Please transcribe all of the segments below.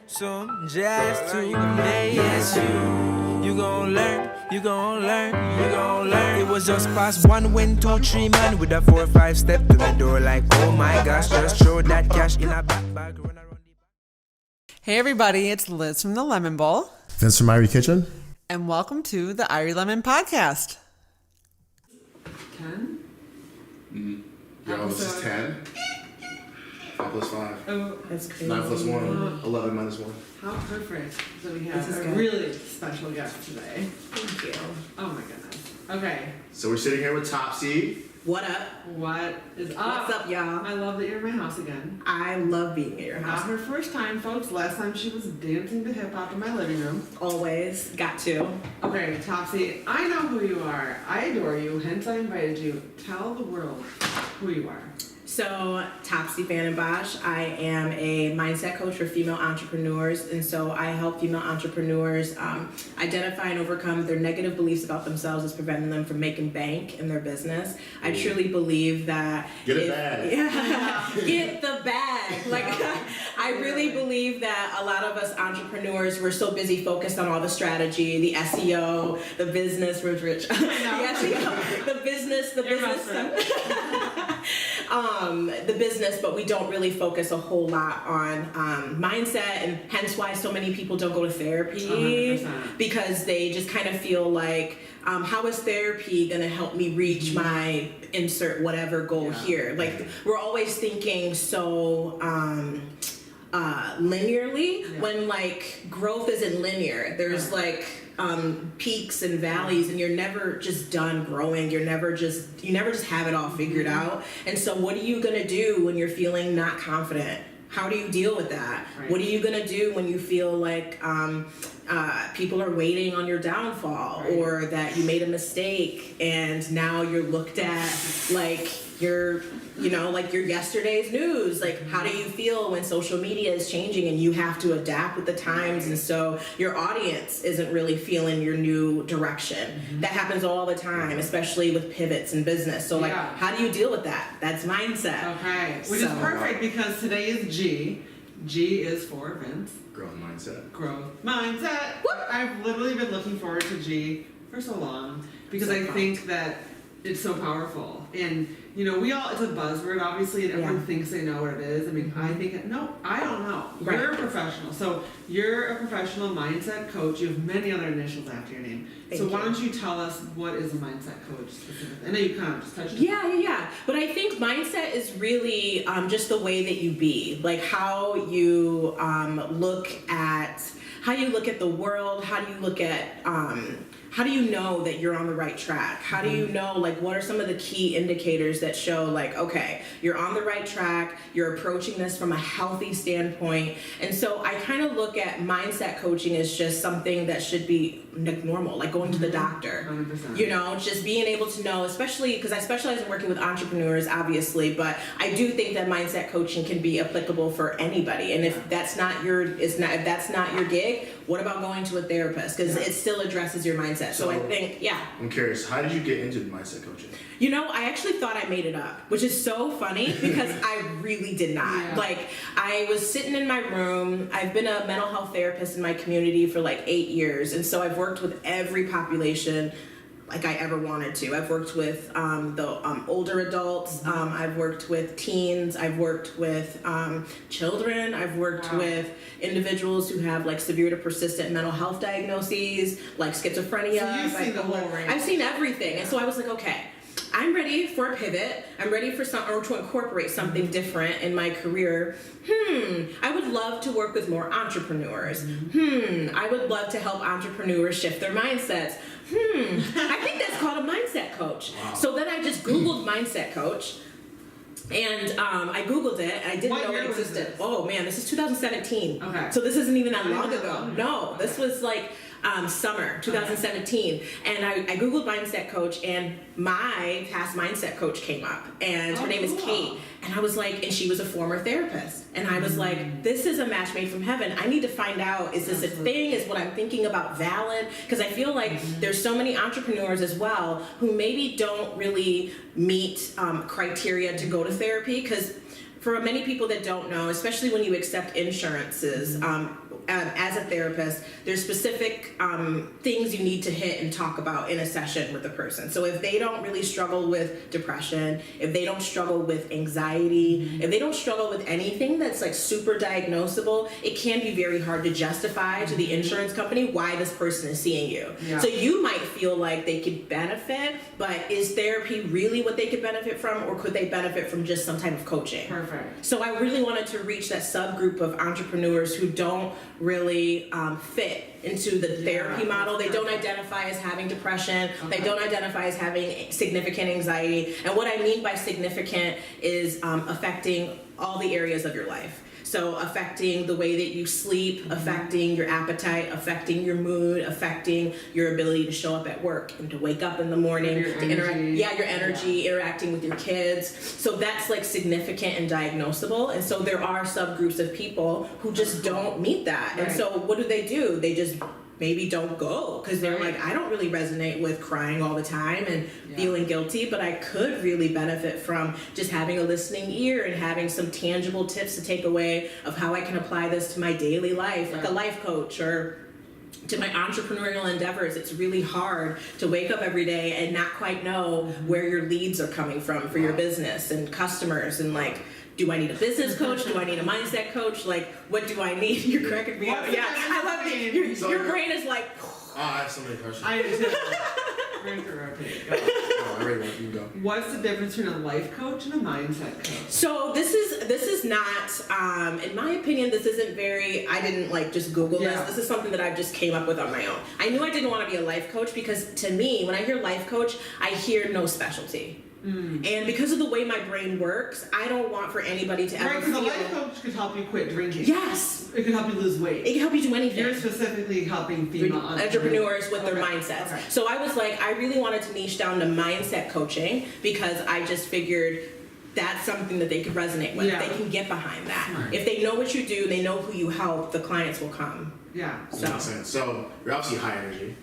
soon, just today. Yes, you gon' learn, you gon' learn, you gon' learn. It was just past 1, 2, 3 man with a 4, 5 step to the door like, oh my gosh, just throw that cash in a back bag, run around the back. Hey everybody, it's Liz from the Lemon Bowl. Vince from Irie Kitchen. And welcome to the Irie Lemon Podcast. 10? Yo, this is 10. 5 plus 5. Oh, that's crazy. 9 plus 1. 11 minus 1. How perfect that we have a good. really special guest today. Thank you. Oh my goodness. Okay, So we're sitting here with Topsie. What up? what is up? What's up, y'all? I love that you're in my house again. I love being at your Not house. her first time, folks. Last time she was dancing to hip hop in my living room. Always. Got to. Okay, Topsie, I know who you are. I adore you, hence I invited you. Tell the world who you are. So, Topsie VandenBosch. I am a mindset coach for female entrepreneurs, and so I help female entrepreneurs identify and overcome their negative beliefs about themselves that's preventing them from making bank in their business. I truly believe that Get a bag. Yeah, get the bag. Like, I really believe that a lot of us entrepreneurs, we're so busy focused on all the strategy, the SEO, the business, the SEO, the business stuff. The business, but we don't really focus a whole lot on mindset, and hence why so many people don't go to therapy 100%. Because they just kind of feel like, how is therapy going to help me reach my insert whatever goal here? Like, we're always thinking so linearly when like growth isn't linear. There's like peaks and valleys, and you're never just done growing. You never just have it all figured out. And so what are you gonna do when you're feeling not confident? How do you deal with that? Right. What are you gonna do when you feel like people are waiting on your downfall, Right. or that you made a mistake and now you're looked at like you're, like your yesterday's news? Like, how do you feel when social media is changing and you have to adapt with the times, and so your audience isn't really feeling your new direction? That happens all the time, especially with pivots in business. So like, Yeah. how do you deal with that? That's mindset. Okay, which is So- perfect because today is G. G is for Vince. Growth mindset. Growth mindset. I've literally been looking forward to G for so long because So I fun. think that it's so powerful. And it's a buzzword obviously, and everyone Yeah. thinks they know what it is. I mean, I think, no, I don't know. Right. You're a professional. So you're a professional mindset coach. You have many other initials after your name. Thank so why you. don't you tell us what is a mindset coach specifically? I know you kind of just touched on Yeah. But I think mindset is really just the way that you be, like how you look at the world. How do you look at how do you know that you're on the right track? How do you know, like, what are some of the key indicators that show, like, okay, you're on the right track, you're approaching this from a healthy standpoint? And so I kind of look at mindset coaching as just something that should be like normal, like going to the doctor. 100%. Just being able to know, especially because I specialize in working with entrepreneurs, obviously, but I do think that mindset coaching can be applicable for anybody. And if that's not your gig, what about going to a therapist? Because it still addresses your mindset. So I think, I'm curious, how did you get into mindset coaching? I actually thought I made it up, which is so funny because I really did not. Yeah. Like, I was sitting in my room. I've been a mental health therapist in my community for like 8 years. And so I've worked with every population like I ever wanted to. I've worked with the older adults. I've worked with teens. I've worked with children. I've worked with individuals who have like severe to persistent mental health diagnoses, like schizophrenia. So you've seen the whole range. I've seen everything. And so I was like, okay, I'm ready for a pivot. I'm ready for to incorporate something different in my career. I would love to work with more entrepreneurs. I would love to help entrepreneurs shift their mindsets. I think that's called a mindset coach. Wow. So then I just Googled mindset coach. And I Googled it, and I didn't What know year it was existed. this? Oh man, this is 2017. Okay. So this isn't even that Not long even that ago. long. No, this was like summer 2017. And I Googled mindset coach, and my past mindset coach came up, and her name is cool. Kate. And I was like, and she was a former therapist. And I was like, this is a match made from heaven. I need to find out, is this a thing? Is what I'm thinking about valid? Because I feel like there's so many entrepreneurs as well who maybe don't really meet criteria to go to therapy. Because for many people that don't know, especially when you accept insurances, as a therapist, there's specific things you need to hit and talk about in a session with the person. So if they don't really struggle with depression, if they don't struggle with anxiety, if they don't struggle with anything that's like super diagnosable, it can be very hard to justify to the insurance company why this person is seeing you. Yeah. So you might feel like they could benefit, but is therapy really what they could benefit from, or could they benefit from just some type of coaching? Perfect. So I really wanted to reach that subgroup of entrepreneurs who don't really fit into the therapy model. They don't identify as having depression. They don't identify as having significant anxiety. And what I mean by significant is affecting all the areas of your life. So affecting the way that you sleep, affecting your appetite, affecting your mood, affecting your ability to show up at work and to wake up in the morning, Your to energy. your energy, interacting with your kids. So that's like significant and diagnosable. And so there are subgroups of people who just don't meet that. And Right. so what do? They just maybe don't go because they're Right. like, I don't really resonate with crying all the time and Yeah. feeling guilty, but I could really benefit from just having a listening ear and having some tangible tips to take away of how I can apply this to my daily life, like a life coach or to my entrepreneurial endeavors. It's really hard to wake up every day and not quite know where your leads are coming from for your business and customers, and like, do I need a business coach? Do I need a mindset coach? Like, what do I need? You're cracking me up. What's Yeah, the I love it. difference Your brain is like, I have so many questions. I do too. We're gonna rotate. Go. Oh, I already want you to go. What's the difference between a life coach and a mindset coach? so this is not, in my opinion, this isn't very, I didn't like just Google Yeah. this. This is something that I've just came up with on my own. I knew I didn't want to be a life coach because to me, when I hear life coach, I hear no specialty. And because of the way my brain works, I don't want for anybody to ever Right, because a feel. life coach could help you quit drinking. Yes, It could help you lose weight. it can help you do anything. You're specifically helping female Entrepreneurs with their Okay, mindsets. okay. So I was like, I really wanted to niche down to mindset coaching because I just figured that's something that they could resonate with. Yeah. They can get behind that. Smart. If they know what you do, they know who you help, the clients will come. Yeah. That So makes sense. So you're obviously high energy.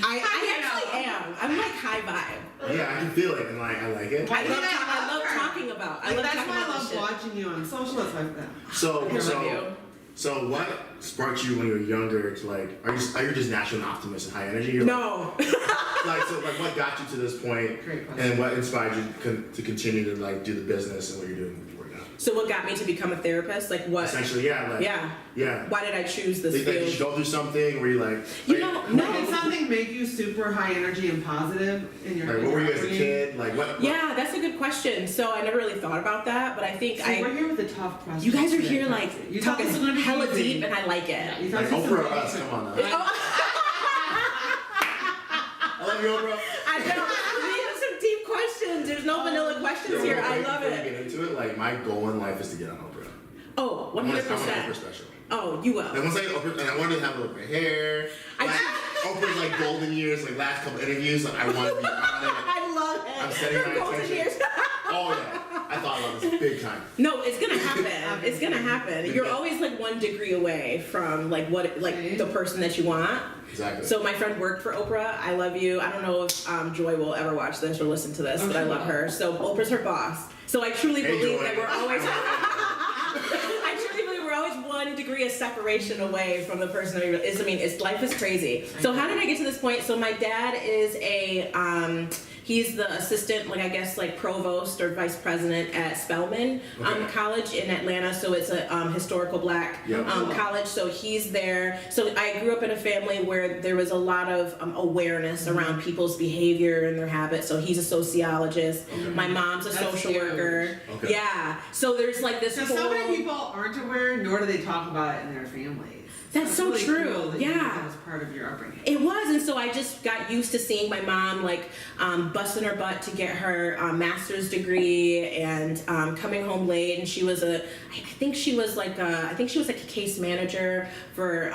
I actually am. I'm like high vibe. Yeah, I can feel it, and like I like it. Why I do love, you not I love love her? talking about. I Like, love that's talking why I about love this shit. watching you on social. That's like that. So I love so you. so what sparked you when you were younger to like? Are you just naturally an optimist and high energy? You're No. Like so like what got you to this point? Great question. And what inspired you to continue to like do the business and what you're doing right now? So what got me to become a therapist? Like what? Essentially, yeah. Like, Yeah. Yeah. Why did I choose this Like you field? go through something where you like. You like, know, Like, no. did something make you super high energy and positive in your Like what were you as a upbringing? kid? Like what? Yeah, that's a good question. So I never really thought about that, but I think See, we're here with the tough questions. you guys are today, here Topsy. like You thought talking this was gonna be hella easy. deep, and I like it. Yeah, you thought Like this was Oprah or gonna be us? easy. Come on now. Oh, I love you, Oprah. I know. We have some deep questions. There's no vanilla questions Yo, here. I before love we it. get into it, like my goal in life is to get on Oprah. Oh, I want an Oprah 100%. special. Oh, you will. Like once I get Oprah, and I wanted to have like my hair. Like Oprah's like golden years, like last couple interviews, like I want to be on it. I love it. I'm setting my Golden intention. years. Oh yeah, I thought about this big time. No, it's gonna happen. It's gonna happen. You're always like 1 degree away from like what like the person that you want. Exactly. So my friend worked for Oprah. I love you. I don't know if Joy will ever watch this or listen to this, but I love her. So Oprah's her boss. So I truly Hey, believe Joy. that we're always. I truly believe we're always 1 degree of separation away from the person that we is. I mean, life is crazy. So how did I get to this point? So my dad is a. He's the assistant, like I guess, like provost or vice president at Spelman Okay. College in Atlanta. So it's a historical black Yep. college. So he's there. So I grew up in a family where there was a lot of awareness around people's behavior and their habits. So he's a sociologist. Okay. My mom's a That's social huge. worker. Okay. Yeah. So there's like this. So whole, many people aren't aware, nor do they talk about it in their families. That's so really true. Cool that you Yeah. think that was part of your upbringing. It was, and so I just got used to seeing my mom like busting her butt to get her master's degree and coming home late. And she was I think she was like a case manager for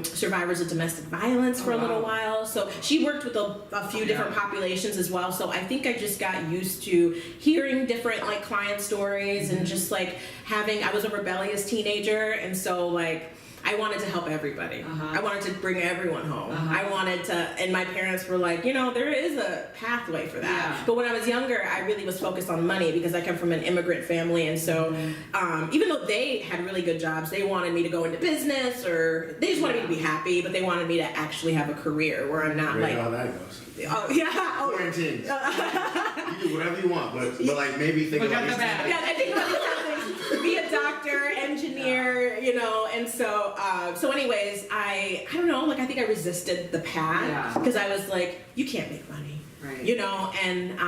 survivors of domestic violence for a little while. So she worked with a few different populations as well. So I think I just got used to hearing different like client stories and just like I was a rebellious teenager, and so like. I wanted to help everybody. Uh-huh. I wanted to bring everyone home. Uh-huh. I wanted to, and my parents were like, there is a pathway for that. Yeah. But when I was younger, I really was focused on money because I come from an immigrant family, and so even though they had really good jobs, they wanted me to go into business, or they just wanted me to be happy, but they wanted me to actually have a career where I'm not Right, how that goes. oh yeah, Quarantine. You do whatever you want, but like maybe think But about got the these bag. things. yeah, I think about these kind of things. Be a doctor, engineer, and so anyways, I don't know, like I think I resisted the path because I was like, you can't make money. Right. And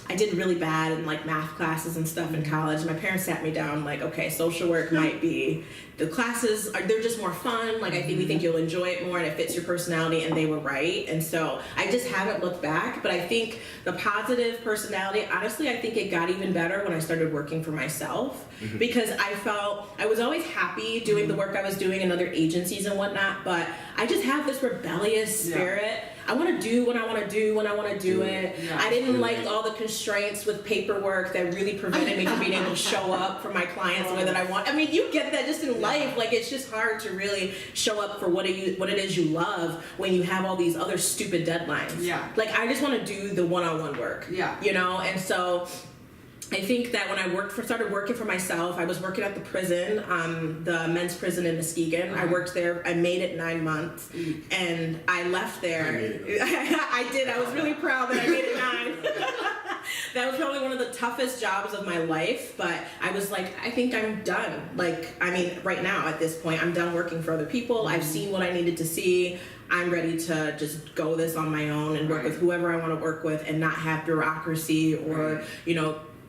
I did really bad in like math classes and stuff in college. My parents sat me down like, okay, social work might be, the classes they're just more fun. Like I think we think you'll enjoy it more and it fits your personality, and they were right. And so I just haven't looked back, but I think the positive personality, honestly, I think it got even better when I started working for myself because I felt I was always happy doing the work I was doing in other agencies and whatnot, but I just have this rebellious spirit. I want to do what I want to do when I want to do it. Yeah. I didn't like all the constraints with paperwork that really prevented me from being able to show up for my clients the way that I want. I mean, you get that just in life. Like, it's just hard to really show up for what it is you love when you have all these other stupid deadlines. Yeah. Like, I just want to do the one-on-one work. Yeah. And so I think that when I started working for myself, I was working at the prison, the men's prison in Muskegon. I worked there. I made it 9 months, and I left there. I made it. I did. I was really proud that I made it 9. That was probably one of the toughest jobs of my life, but I was like, I think I'm done. Like, I mean, right now at this point, I'm done working for other people. I've seen what I needed to see. I'm ready to just go this on my own and work with whoever I want to work with and not have bureaucracy or,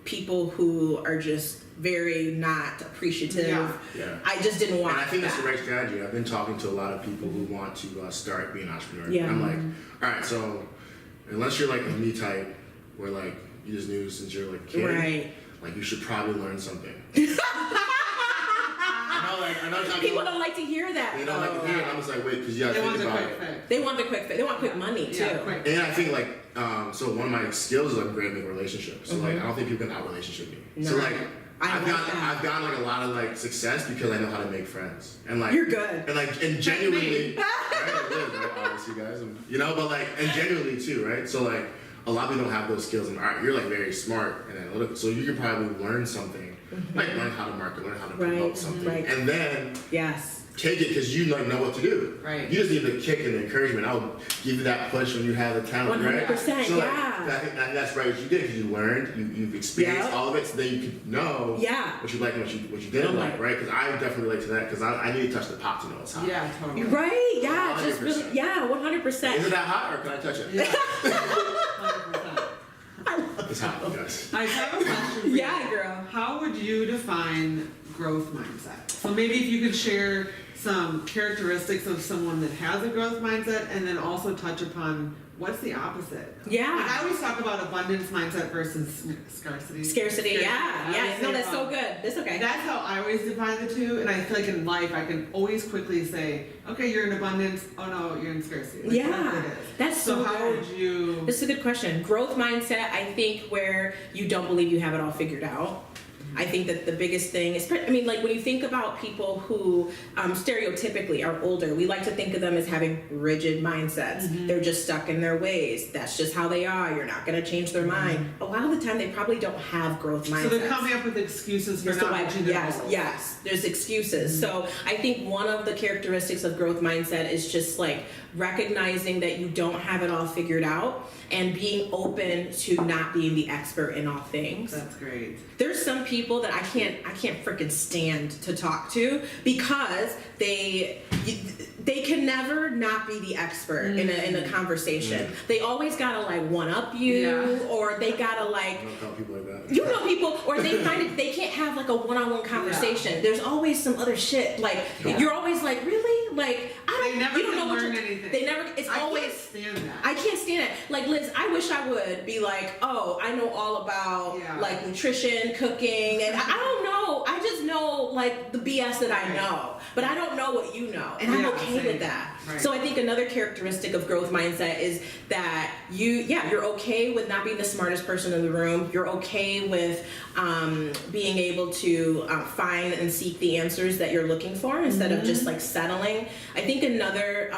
people who are just very not appreciative. Yeah. I just didn't want And I think that. that's the right strategy. I've been talking to a lot of people who want to start being an entrepreneur. Yeah. I'm like, all right, so unless you're like a me type, where like you just knew since you're like a kid, Right. like you should probably learn something. I know People don't like to hear that. They don't like to hear it. I'm just like, wait, because you gotta They want think the about quick it. fix. They want the quick fix. They want quick money too. Yeah, quick. And I think like, so one of my skills is like great at relationships. So like, I don't think people can out relationship me. So No. like, I I've like gotten that. I've gotten like a lot of like success because I know how to make friends. And like You're good. and genuinely, right? It is, right? Obviously, guys, but like and genuinely too, right? So like a lot of people don't have those skills, and all right, you're like very smart and analytical, so you could probably learn something, like learn how to market, learn how to promote Right, something, right. and then Yes. take it because you like know what to do. Right. You just need the kick and the encouragement. I'll give you that push when you have the talent, right? 100%, So like, yeah. I think that's right what you did because you learned, you've experienced Yeah. all of it, so then you can know Yeah. what you like and what you didn't Right. like, right? Because I definitely relate to that because I need to touch the pot to know it's hot. Yeah, totally. Right. Yeah. Just 100%. really. Yeah. 100%. Is it that hot or can I touch it? Yeah. 100%. It's hot, you guys. I have a question for you. Yeah, girl. How would you define growth mindset? So maybe if you could share some characteristics of someone that has a growth mindset and then also touch upon what's the opposite. Yeah. Like I always talk about abundance mindset versus scarcity. Scarcity. Yeah. I Yeah. always No, say that's so about- good. That's okay. That's how I always define the two, and I feel like in life I can always quickly say, okay, you're in abundance, oh no, you're in scarcity. Like, Yeah. whatever it is. That's so how good. would you... This is a good question. Growth mindset, I think, where you don't believe you have it all figured out. I think that the biggest thing is, I mean, like when you think about people who stereotypically are older, we like to think of them as having rigid mindsets. They're just stuck in their ways. That's just how they are. You're not going to change their mind. A lot of the time, they probably don't have growth mindsets. So they're coming up with excuses for Just to not like, reaching their yes, goals. yes, there's excuses. So I think one of the characteristics of growth mindset is just like recognizing that you don't have it all figured out and being open to not being the expert in all things. That's great. There's some people that I can't freaking stand to talk to because they can never not be the expert in a conversation. They always gotta like one up you, or they gotta like, I don't tell people like that. you know, people, or they find it, they can't have like a one-on-one conversation. There's always some other shit. Like you're always like, really? Like They never you don't can know what learn you're- anything. They never. It's I always. can't stand that. I can't stand it. Like Liz, I wish I would be like, oh, I know all about like nutrition, cooking, and I don't know. I just know like the BS that I know, but I don't know what you know, and I'm okay okay with that. Right. So I think another characteristic of growth mindset is that you're okay with not being the smartest person in the room. You're okay with being able to find and seek the answers that you're looking for instead of just like settling. I think another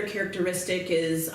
characteristic is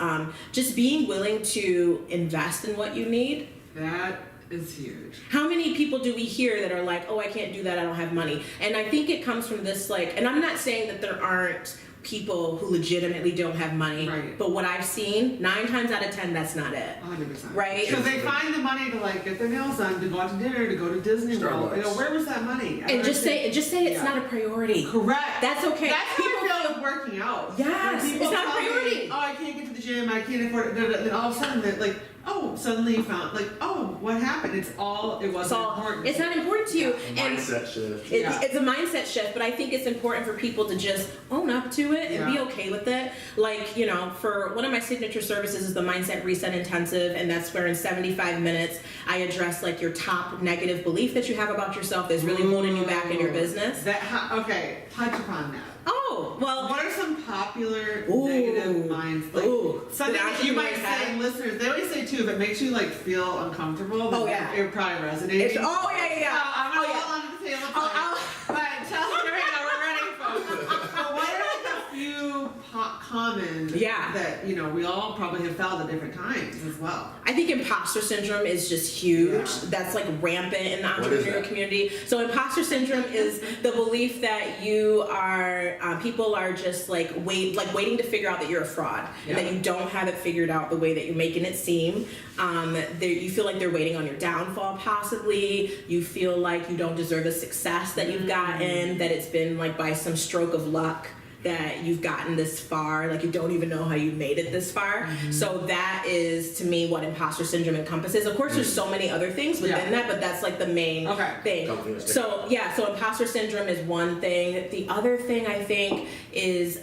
just being willing to invest in what you need. That is huge. How many people do we hear that are like, oh, I can't do that, I don't have money? And I think it comes from this, like, and I'm not saying that there aren't people who legitimately don't have money, Right. but what I've seen, 9 times out of 10, that's not it. 100%. Right? Because they find the money to like get their nails done, to go out to dinner, to go to Disney World. You know, where was that money? And just say it's not a priority. Correct. That's okay. That's how I feel with working out. Yes, When people it's not a tell me, priority. oh, I can't get to the gym, I can't afford it. Then all of a sudden, they're like, oh, suddenly you found, like, oh, what happened? It wasn't important. It's not important to you. And Mindset shift. it's a mindset shift, but I think it's important for people to just own up to it and be okay with it. Like, you know, for one of my signature services is the Mindset Reset Intensive, and that's where in 75 minutes I address like your top negative belief that you have about yourself that's really holding you back in your business. Okay, touch upon that. Oh, well, What are some popular negative minds? Like, something that you might say, listeners, they always say too, if it makes you like feel uncomfortable, then it probably resonates. I'm I'm gonna hold on to the table. But tell me right now, we're ready, folks. So what are like a few common that, you know, we all probably have felt at different times as well? I think imposter syndrome is just huge. Yeah. That's like rampant in the entrepreneurial community. So imposter syndrome is the belief that you are, people are just like waiting to figure out that you're a fraud, and that you don't have it figured out the way that you're making it seem. You feel like they're waiting on your downfall possibly. You feel like you don't deserve the success that you've gotten, that it's been like by some stroke of luck that you've gotten this far, like you don't even know how you made it this far. So that is, to me, what imposter syndrome encompasses. Of course, there's so many other things within that, but that's like the main thing. So imposter syndrome is one thing. The other thing I think is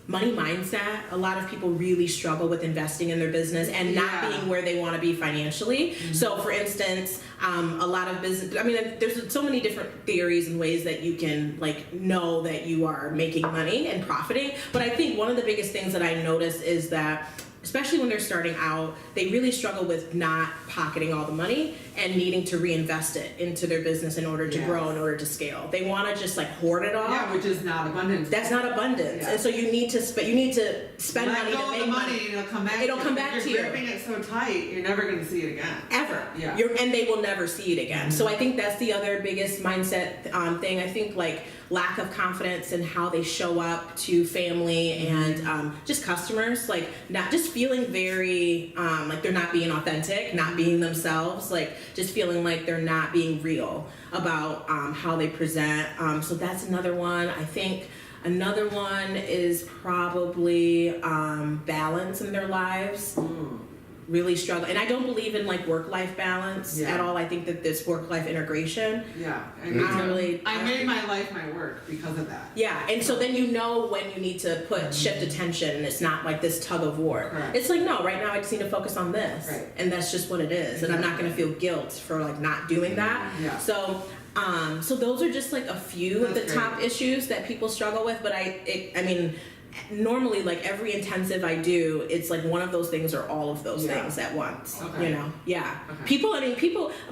money mindset. A lot of people really struggle with investing in their business and not being where they want to be financially. So for instance, a lot of business, I mean, there's so many different theories and ways that you can like know that you are making money and profiting. But I think one of the biggest things that I notice is that especially when they're starting out, they really struggle with not pocketing all the money and needing to reinvest it into their business in order to grow, in order to scale. They want to just like hoard it all. Yeah, which is not abundance. That's not abundance. And so you need to spend money to make money. It'll come back. It'll come back to you. If you're gripping it so tight, you're never going to see it again. Ever. Yeah. And they will never see it again. So I think that's the other biggest mindset thing. I think like lack of confidence in how they show up to family and just customers, like not just feeling very like they're not being authentic, not being themselves, like just feeling like they're not being real about how they present. So that's another one. I think another one is probably balance in their lives. Really struggle, and I don't believe in like work-life balance at all. I think that this work-life integration. Yeah, I made my life my work because of that. Yeah, and so then you know when you need to shift attention, and it's not like this tug of war. Correct. It's like, no, right now I just need to focus on this, and that's just what it is, and I'm not going to feel guilt for like not doing that. Yeah. So those are just like a few of the top issues that people struggle with. But I mean, normally like every intensive I do, it's like one of those things or all of those things at once. You know, people.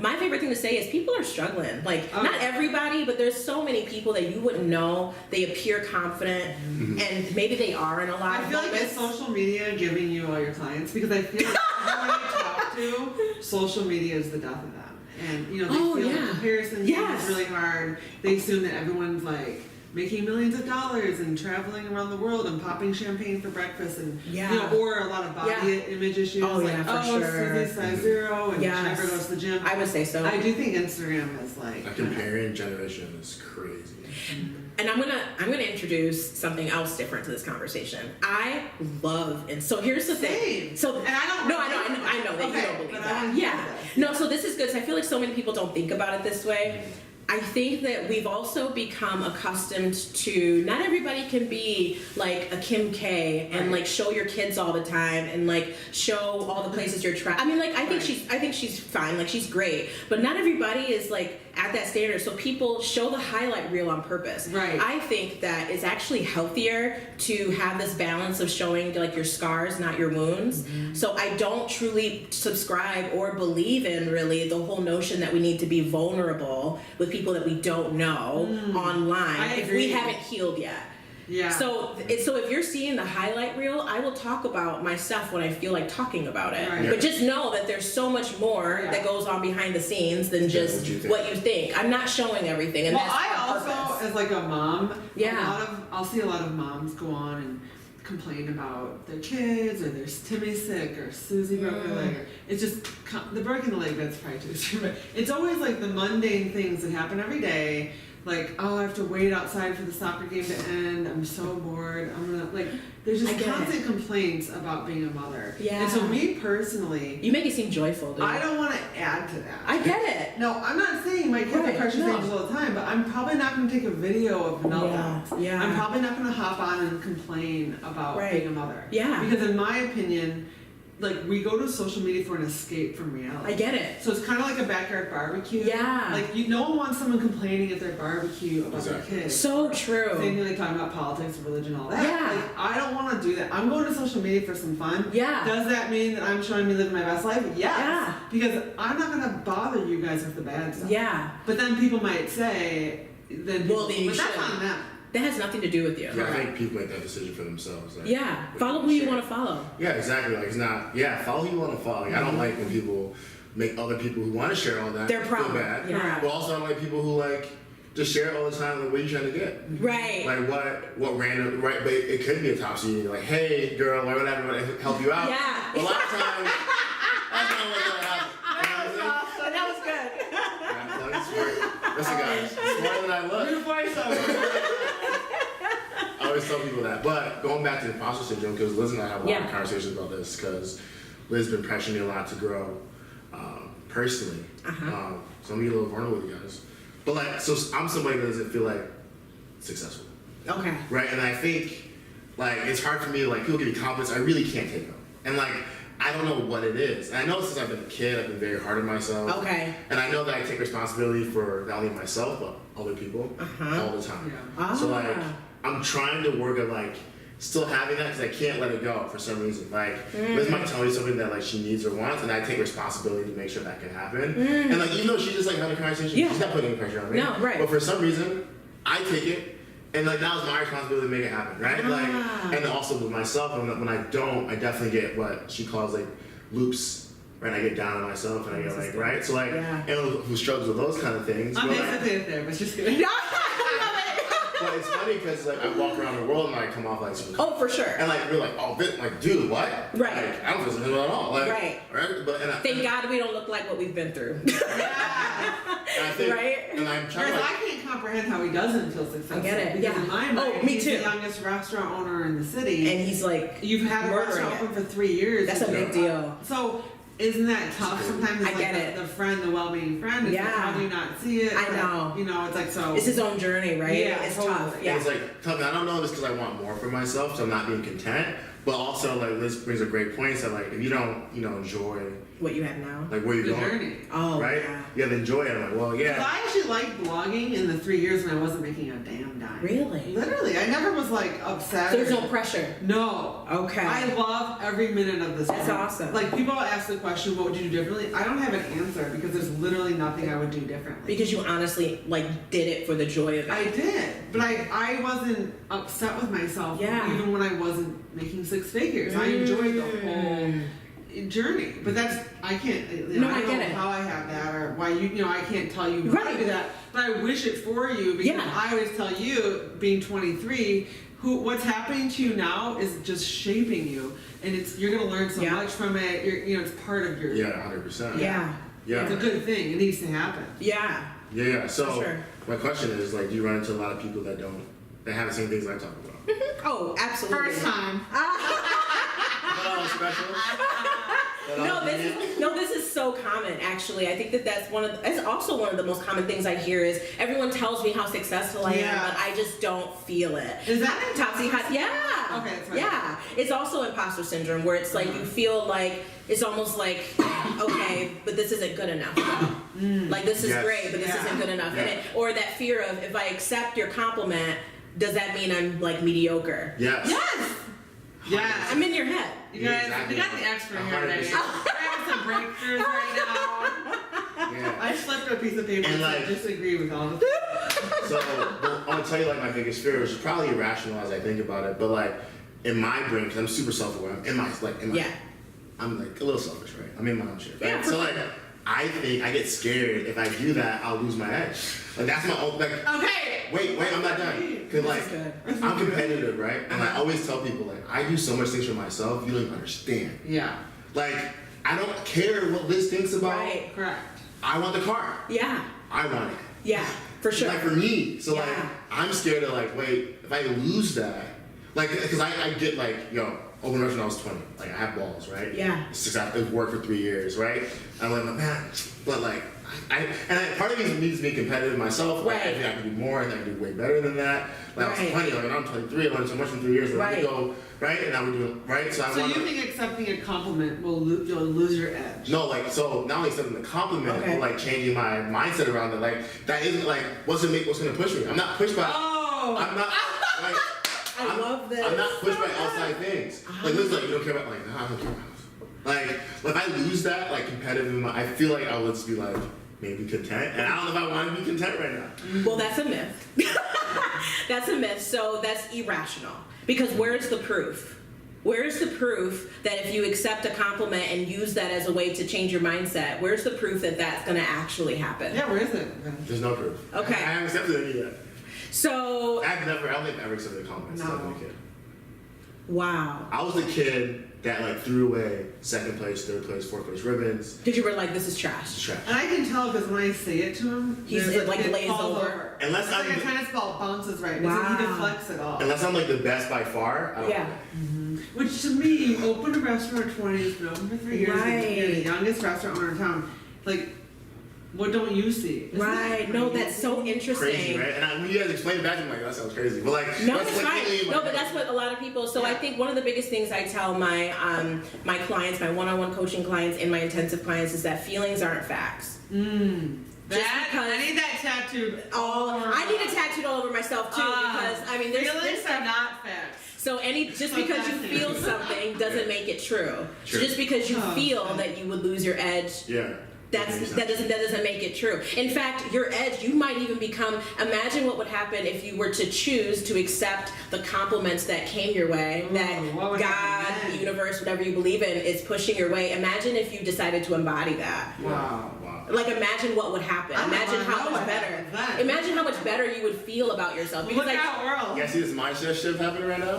My favorite thing to say is people are struggling. Like not everybody, but there's so many people that you wouldn't know. They appear confident, and maybe they are in a lot. I feel like it's social media giving you all your clients, because I feel like everyone you talk to, social media is the death of them. And you know, they feel the comparison is really hard. They assume that everyone's like making millions of dollars and traveling around the world and popping champagne for breakfast, and you know, or a lot of body image issues, Susie's size 0 and she never goes to the gym. I would say so. I do think Instagram is like a comparing generation is crazy. And I'm gonna introduce something else different to this conversation. I love, and so here's the thing. So and I don't. No, I know that you don't believe that. No, so this is good. So I feel like so many people don't think about it this way. I think that we've also become accustomed to, not everybody can be like a Kim K and like show your kids all the time and like show all the places you're I mean, like I think she's fine, like she's great, but not everybody is like at that standard. So people show the highlight reel on purpose. Right. I think that it's actually healthier to have this balance of showing like your scars, not your wounds. So I don't truly subscribe or believe in really the whole notion that we need to be vulnerable with people that we don't know online if we haven't healed yet. Yeah. So if you're seeing the highlight reel, I will talk about my stuff when I feel like talking about it. Right. But just know that there's so much more that goes on behind the scenes than just what you think. I'm not showing everything, and that's I on also, purpose. as like a mom, Yeah. I'll see a lot of moms go on and complain about their kids or their Timmy's sick or Susie broke her leg. It's just the breaking the leg. That's probably too extreme. But it's always like the mundane things that happen every day. Like, oh, I have to wait outside for the soccer game to end. I'm so bored. There's just constant complaints about being a mother. Yeah. And so me personally, You make it seem joyful, dude. I don't want to add to that. I get it. No, I'm not saying my kids are precious angels all the time, but I'm probably not going to take a video of meltdowns. Yeah. I'm probably not going to hop on and complain about being a mother. Yeah. Because in my opinion, like, we go to social media for an escape from reality. I get it. So it's kind of like a backyard barbecue. Yeah. Like, no one wants someone complaining at their barbecue about their kids. So true. Same thing, like talking about politics, religion, all that. Yeah. Like, I don't want to do that. I'm going to social media for some fun. Yeah. Does that mean that I'm showing me living my best life? Yes. Yeah. Because I'm not going to bother you guys with the bad stuff. Yeah. But then people might say, then Well, then you but that's should. on them. That has nothing to do with you. Yeah, I think people make that decision for themselves. Like, Yeah. Follow who you want to follow. Yeah, exactly. Like, it's not. Yeah, follow who you want to follow. Like, I don't like when people make other people who want to share all that Their feel problem. bad. Yeah. But also, I don't like people who like just share it all the time. Like, what are you trying to get? Right. Like, what random? Right, but it could be a Topsie. Like, hey, girl, or whatever, I want to help you out. Yeah. But a lot of times, that's not what's gonna happen. You know what I'm saying? That was good. Yeah, like, smart. Listen, guys, smarter than I look. I always tell people that. But going back to the imposter syndrome, because Liz and I have a lot of conversations about this, because Liz has been pressuring me a lot to grow personally. So I'm gonna be a little vulnerable with you guys. But like, so I'm somebody that doesn't feel like successful. Okay. Right? And I think like it's hard for me to like people give me compliments, I really can't take them. And like I don't know what it is. And I know since I've been a kid, I've been very hard on myself. Okay. And I know that I take responsibility for not only myself but other people all the time. Yeah. So like I'm trying to work at like still having that because I can't let it go for some reason. Like Liz might tell me something that like she needs or wants, and I take responsibility to make sure that can happen. And like even though she just like had a conversation, she's not putting any pressure on me. No, right. But for some reason, I take it. And like now it's my responsibility to make it happen, right? Like, and also with myself, when I don't, I definitely get what she calls like loops, right? I get down on myself and I get like, right? So like, anyone who struggles with those kind of things. I'm but, basically there, but just kidding. but it's funny because like I walk around the world and I come off like super Oh, for sure. and like you're like, oh, like, dude, what? Right. Like, I don't feel something at all. Like, Right. But Thank God we don't look like what we've been through. and I think, Right? And I'm trying Whereas to I can't comprehend how he doesn't feel successful. I get it, Because yeah. in my mind, Oh, me he's too. the youngest restaurant owner in the city. And he's like, You've had a murdering restaurant it. open for 3 years. That's a big deal. So isn't that tough sometimes? I It's get like it. The friend, the well-being friend. It's like, Yeah. how do you not see it? I know. You know, it's like so. It's his own journey, right? Yeah, it's totally. tough. And Yeah. it's like, tell me, I don't know this because I want more for myself, so I'm not being content. But also, like, this brings a great point. So, like, if you don't, enjoy, What you have now. like, where you're the going, journey. Oh, right? yeah. You have to enjoy it. I'm like, well, 'Cause yeah. I actually liked blogging in the 3 years when I wasn't making a damn dime. Really? Literally, I never was like upset. There's or- no pressure. No. Okay. I love every minute of this. That's work. awesome. Like people ask the question, "What would you do differently?" I don't have an answer because there's literally nothing I would do differently. Because you honestly, like, did it for the joy of it. I did, but I wasn't upset with myself. Yeah. Even when I wasn't making six figures, I enjoyed the whole journey. But that's I can't. No, I I don't get know it. how I have that or why I can't tell you how Right. to do that. But I wish it for you because Yeah. I always tell you, being 23. What's happening to you now is just shaping you, and you're gonna learn so Yeah. much from it. It's part of your. Yeah, 100%. Yeah. Yeah. It's a good thing. It needs to happen. Yeah. Yeah. So, For sure. my question is, like, do you run into a lot of people that have the same things I talk about? Oh, absolutely. First time. Oh, special? This is so common. Actually, I think that's also one of the most common things I hear is everyone tells me how successful I am, Yeah. but I just don't feel it. Is that Topsie? Yeah. Okay, that's right. Yeah, it's also imposter syndrome where it's like you feel like it's almost like okay, but this isn't good enough. Like, this is Yes. great, but this isn't good enough. Yeah. Or that fear of, if I accept your compliment, does that mean I'm like mediocre? Yes. Yes. Yes. I'm in your head. You guys, Exactly. we got the expert here today. 100%. We're having some breakthroughs right now. Yeah. I flipped a piece of paper And, and like- disagree with all of it. So I'm gonna tell you like my biggest fear, which is probably irrational as I think about it, but like in my brain, because I'm super self-aware, Yeah. I'm like a little selfish, right? I'm in my own shit. Right? Yeah, So like I think I get scared if I do that, I'll lose my edge. Like that's my own like. Okay. Wait, I'm not done. Cause like good. I'm competitive, right? And I always tell people like I do so much things for myself, you don't even understand. Yeah. Like I don't care what Liz thinks about. Right. Correct. I want the car. Yeah. I want it. Yeah. For sure. Like for me, so like Yeah. I'm scared of like, wait, if I lose that, like, because I get like, yo, open restaurant when I was 20, like I have balls, right? Yeah. I've worked for 3 years, right? I'm like, man, but like, part of me needs to be competitive myself. Like, I Right. think I can do more, and I can do way better than that. Like I was Right. 20, like and I'm 23, I learned so much in 3 years. Like, Right. let me go, right? And now we're doing, right? So I So want you think accepting a compliment will you'll lose your edge? no, like, so not only accepting the compliment, Okay. but like changing my mindset around it. Like, that isn't like, what's gonna push me? I'm not pushed by, Oh. I'm not, like, I love this. I'm not pushed by outside things. Like, listen, like, you don't care about, like, nah, I don't care about like, if I lose that, like, competitive, I feel like I would just be like, maybe content. And I don't know if I want to be content right now. Well, that's a myth. That's a myth. So that's irrational. Because where's the proof? Where's the proof that if you accept a compliment and use that as a way to change your mindset, where's the proof that that's going to actually happen? Yeah, where is it? There's no proof. Okay. I haven't accepted any yet. So, I don't think I've ever accepted a compliment since I was a kid. wow. I was the kid that, like, threw away second place, third place, fourth place ribbons. Because you were like, this is It's trash. trash. And I can tell because when I say it to him, He's there's like it glazed falls over. Unless It's like I'm a tennis ball bounces right. Wow. He deflects it all. Unless I'm, like, the best by far, I don't Yeah. Which to me, you open a restaurant at 20, it's been open for 3 years, Right. you're the youngest restaurant owner in town. Like, what don't you see? Isn't Right. that No, crazy? that's so interesting. crazy, right? And when you guys explain it back, I'm like, that sounds crazy. But, like, No, that's it's like fine. literally No, my- but that's what a lot of people. So I Yeah. think one of the biggest things I tell my my clients, my one-on-one coaching clients, and my intensive clients is that feelings aren't facts. That, because- I need that tattooed. I need it tattooed all over myself too because I mean, there's feelings are not facts. so just because you feel something doesn't make it true. So True. just because you Oh, feel okay. that you would lose your edge. Yeah. That doesn't make it true. In fact, your edge, you might even become. Imagine what would happen if you were to choose to accept the compliments that came your way, Ooh, that what would God, happen then? the universe, whatever you believe in, is pushing your way. Imagine if you decided to embody that. Wow. Like, imagine what would happen. I don't Imagine wanna how know much what better. happens then. Imagine how much better you would feel about yourself. Because Look like, out, world. You guys see this mindset shift happening right now?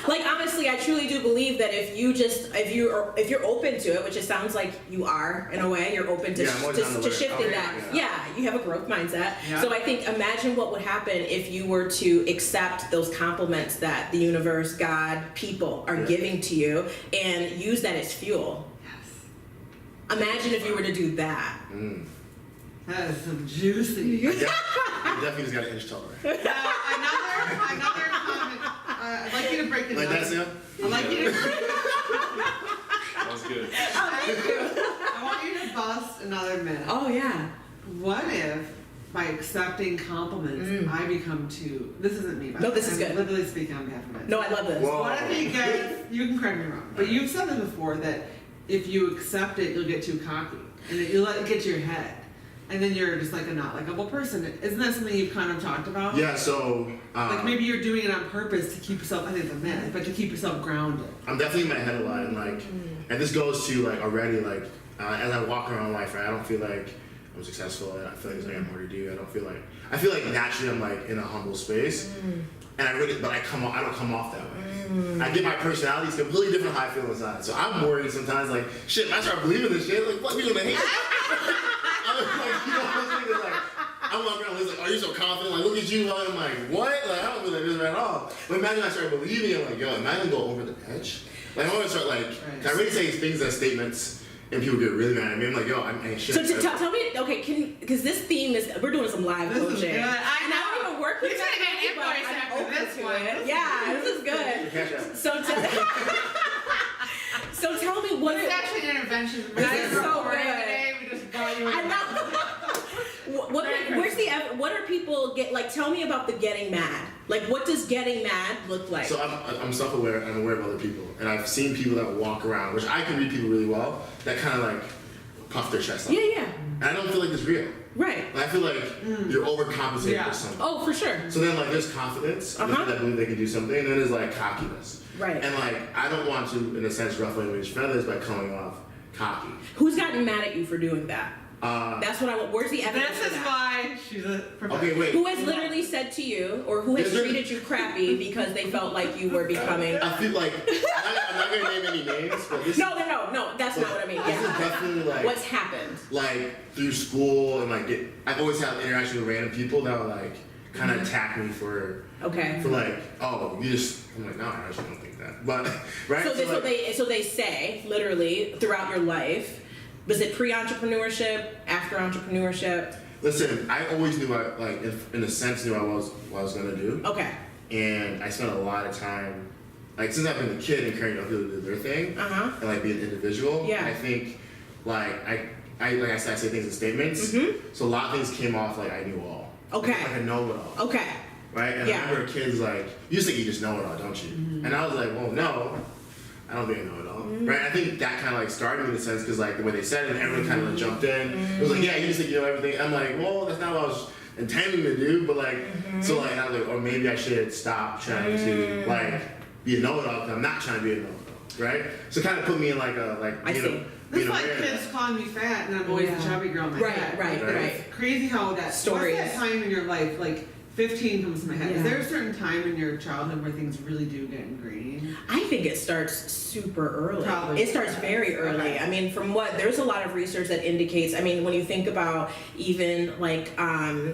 like honestly, I truly do believe that if you're open to it, which it sounds like you are in a way, you're open to, Yeah, I'm always down to learn. shifting Okay, that. yeah. Yeah, you have a growth mindset. Yeah. So I think imagine what would happen if you were to accept those compliments that the universe, God, people are Yeah. giving to you and use that as fuel. Yes. Imagine if you were to do that. That is some juicy. I definitely just got an inch taller. Now, another comment. I'd like you to break it Like down. that, Sam? I'd like you to That was good. I want you to bust another myth. Oh yeah. What if by accepting compliments, I become too? This isn't me. by No, the this way. is I'm good. literally speaking on behalf of it. No, I love this. Whoa. What if you get? You can correct me wrong, but you've said this before that if you accept it, you'll get too cocky, and that you let it get to your head, and then you're just like a not likable person. Isn't that something you've kind of talked about? Yeah, so Like maybe you're doing it on purpose to keep yourself. I think it's a myth, but to keep yourself grounded. I'm definitely in my head a lot, and like, and this goes to like already like as I walk around life, right? I don't feel like I'm successful, and I feel like I got more to do. I feel like naturally I'm like in a humble space, and I don't come off that way. I get my personality is completely different how I feel inside. So I'm worried sometimes, like shit. When I start believing this shit, like what people gonna hate? I'm like, you know what I'm saying? Like, I'm walking around, like, are you so confident? Like, look at you. I'm like, what? Like, I don't feel like this at all. But imagine I start believing it, like, yo, imagine go over the edge. Like, I'm gonna start, like, I really say things as statements, and people get really mad at me. I'm like, yo, I'm anxious. So tell me, okay, because this theme is, we're doing some live This is coaching. good. And I don't even work with He's gonna get anybody, but invoice I'm after open this to one. it. Yeah, this is good. Cash out. So tell me what It's actually an intervention. This is so Recording good. today, we just brought you in. I know. typical tell me about the getting mad. Like, what does getting mad look like? So I'm self-aware and I'm aware of other people. And I've seen people that walk around, which I can read people really well, that kind of like puff their chest up. Yeah. And I don't feel like it's real. Right. I feel like you're overcompensating for something. Oh, for sure. So then, like, there's confidence, and that believe they can do something, and then there's, like, cockiness. Right. And, like, I don't want to, in a sense, ruffle anybody's feathers by coming off cocky. Who's gotten mad at you for doing that? That's what I want. Where's the evidence This for is that? why she's a professional. Okay, wait. Who has literally said to you, or who has treated you crappy because they felt like you were becoming... I feel like, I'm not going to name any names, but this No, that's not what I mean. This is Yeah. definitely, like... What's happened? Like, through school, and, like, I've always had interaction with random people that will, like, kind of attack me for, like, oh, you just... I'm like, no, I actually don't think that. But, right? So they say, literally, throughout your life... Was it pre-entrepreneurship, after entrepreneurship? Listen, I always knew in a sense, knew what I was gonna do. Okay. And I spent a lot of time, like, since I've been a kid, encouraging other people to do their thing, and like be an individual. Yeah. I think, like I said, I say things in statements. So a lot of things came off like I knew all. Okay. Like a know-it-all. Okay. Right. And I remember kids like, you just think you just know it all, don't you? And I was like, well, no. I don't think I know it all, right? I think that kind of like started me in a sense because like the way they said it, and everyone kind of like jumped in. It was like, yeah, you just think you know everything. I'm like, well, that's not what I was intending to do, but like, so like I was like, or maybe I should stop trying to like be a know-it-all because I'm not trying to be a know-it-all, right? So it kind of put me in like a This is like kids calling me fat, and I'm always the chubby girl in my head. Right. It's crazy how that Stories. What's that time in your life? Like 15 comes to my head. Yeah. Is there a certain time in your childhood where things really do get ingrained? I think it starts super early. Probably. It starts very early. Okay. I mean, there's a lot of research that indicates, I mean, when you think about even like,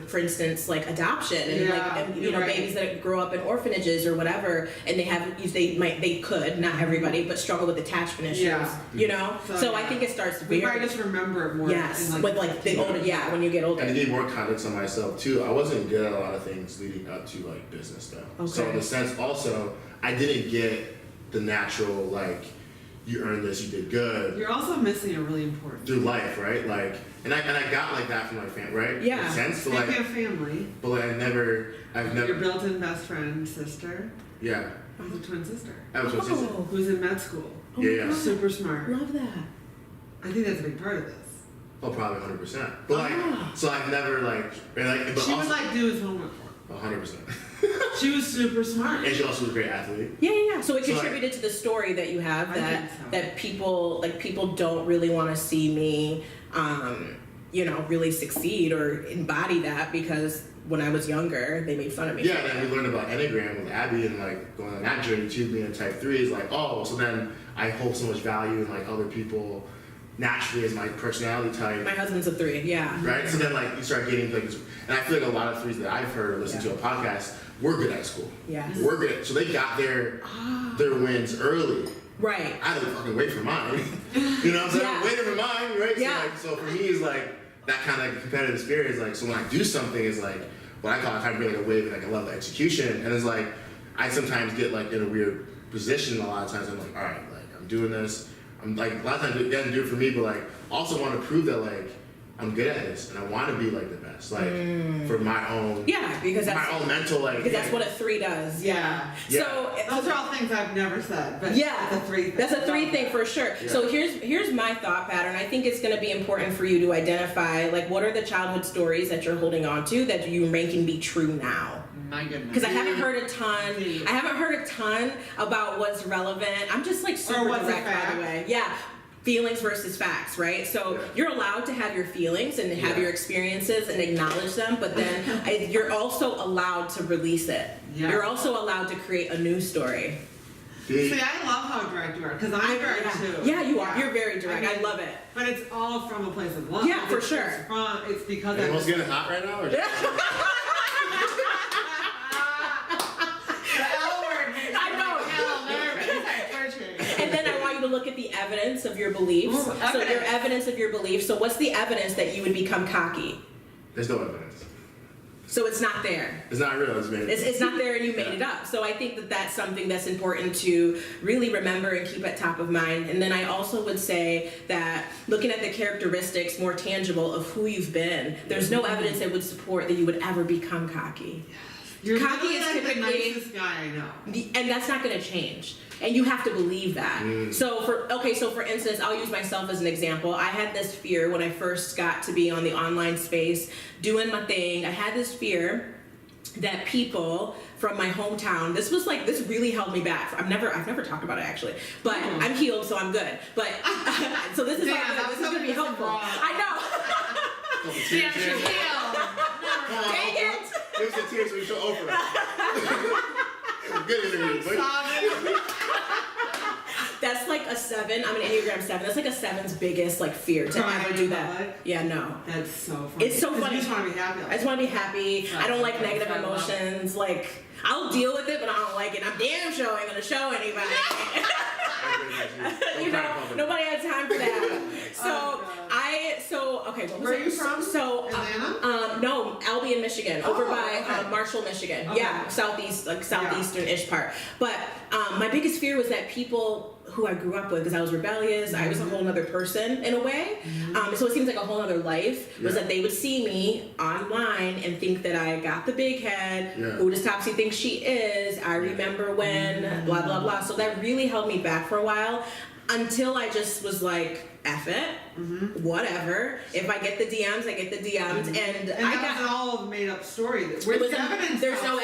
for instance, like adoption and babies that grow up in orphanages or whatever, and they could, not everybody, but struggle with attachment issues, you know? So I think it starts very... We probably just remember it more. Yes, in, with like the older, when you get older. And to give more context on myself too, I wasn't good at a lot of things leading up to like business stuff. Okay. So in the sense also, I didn't get the natural like, you earned this, you did good. You're also missing a really important through life, right? Like, and I got like that from my family, right? Yeah. In a sense, but Speaking like, of family, but like I've never. your built-in best friend sister. Yeah. I have a twin sister. I was supposed to say. Who's in med school. Oh Yeah, my yeah. God. Super smart. Love that. I think that's a big part of this. Oh, probably 100%. But like, so I've never like, but She would also, like do his homework for him. 100%. She was super smart. And she also was a great athlete. Yeah. So it So, contributed to the story that you have I that think so. people don't really want to see me, really succeed or embody that because when I was younger, they made fun of me. Yeah, and then we learned about Enneagram with Abby and like going on that journey too, being a type 3 is like, oh, so then I hold so much value in like other people naturally as my personality type. My husband's a 3, yeah. Right? So then like you start getting like this, and I feel like a lot of 3s that I've heard or listened to a podcast, we're good at school. Yes. We're good. So they got their wins early. Right. I didn't fucking wait for mine. You know what I'm saying? I'm waiting for mine, right? Yeah. So for me it's like that kind of competitive spirit is like, so when I do something it's like what I call it, I bring like a wave and like a level of execution, and it's like I sometimes get like in a weird position. A lot of times I'm like, all right, like I'm doing this. I'm like a lot of times it doesn't do it for me, but like also want to prove that like I'm good at this and I want to be like the best, like for my own because that's my own mental like because that's what a 3 does. Yeah. So those are all things I've never said, but yeah, that's a 3 thing. That's a 3 thing for sure. Yeah. So here's my thought pattern. I think it's going to be important for you to identify like what are the childhood stories that you're holding on to that you making be true now. My goodness. Because I haven't heard a ton. I haven't heard a ton about what's relevant. I'm just like super what's a direct, by fact. the way. Yeah. Feelings versus facts, right? So you're allowed to have your feelings and have your experiences and acknowledge them, but then you're also allowed to release it. Yeah. You're also allowed to create a new story. See, I love how direct you are, because I'm direct too. Yeah, you are. You're very direct. I love it. But it's all from a place of love. Yeah, for sure. It's because Are you almost getting hot right now? Or And then I want you to look at the evidence of your beliefs. Ooh, okay. So your evidence of your beliefs. So what's the evidence that you would become cocky? There's no evidence. So it's not there. It's not real. It's made. It's not there, and you made it up. So I think that that's something that's important to really remember and keep at top of mind. And then I also would say that looking at the characteristics more tangible of who you've been, there's no evidence that would support that you would ever become cocky. You're Cocky literally is like the typically, nicest guy I know. and that's not going to change. And you have to believe that. So for instance, I'll use myself as an example. I had this fear when I first got to be on the online space, doing my thing. I had this fear that people from my hometown, this really held me back. I've never talked about it actually, but I'm healed, so I'm good. But so this is gonna be helpful. I know. Damn, she's healed. Dang it. Give us the tears when you show Oprah. Good interview, That's like a 7. I'm an Enneagram 7. That's like a 7's biggest like fear to ever do that. Yeah, no. That's so funny. It's so funny. You just want to be happy. I just want to be happy. I don't like negative emotions. Like I'll deal with it, but I don't like it. I'm damn sure I ain't gonna show anybody. You know, nobody had time for that. Okay. What was Where are you from? So Atlanta? no, Albion, Michigan, over by Marshall, Michigan. Okay. Yeah, southeastern-ish part. But my biggest fear was that people who I grew up with, because I was rebellious, I was a whole other person in a way. So it seems like a whole other life was that they would see me online and think that I got the big head. Who does Topsie think she is? I remember when blah blah blah. So that really held me back for a while until I just was like, F it, whatever. If I get the DMs, I get the DMs, and I that was all a made up story. Where's there the evidence? There was no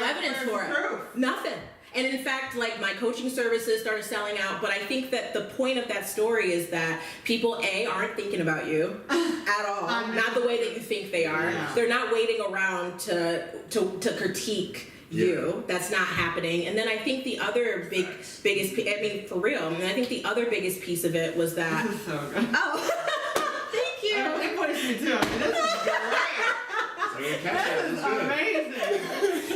evidence for it. Proof? Nothing. And in fact, like my coaching services started selling out, but I think that the point of that story is that people aren't thinking about you at all, not the way that you think they are. Yeah. They're not waiting around to critique you. That's not happening. And then I think the other biggest, I mean, for real, I think the other biggest piece of it was that. This is so good. Oh, thank you. It puts me too. I mean, this is great. This is amazing.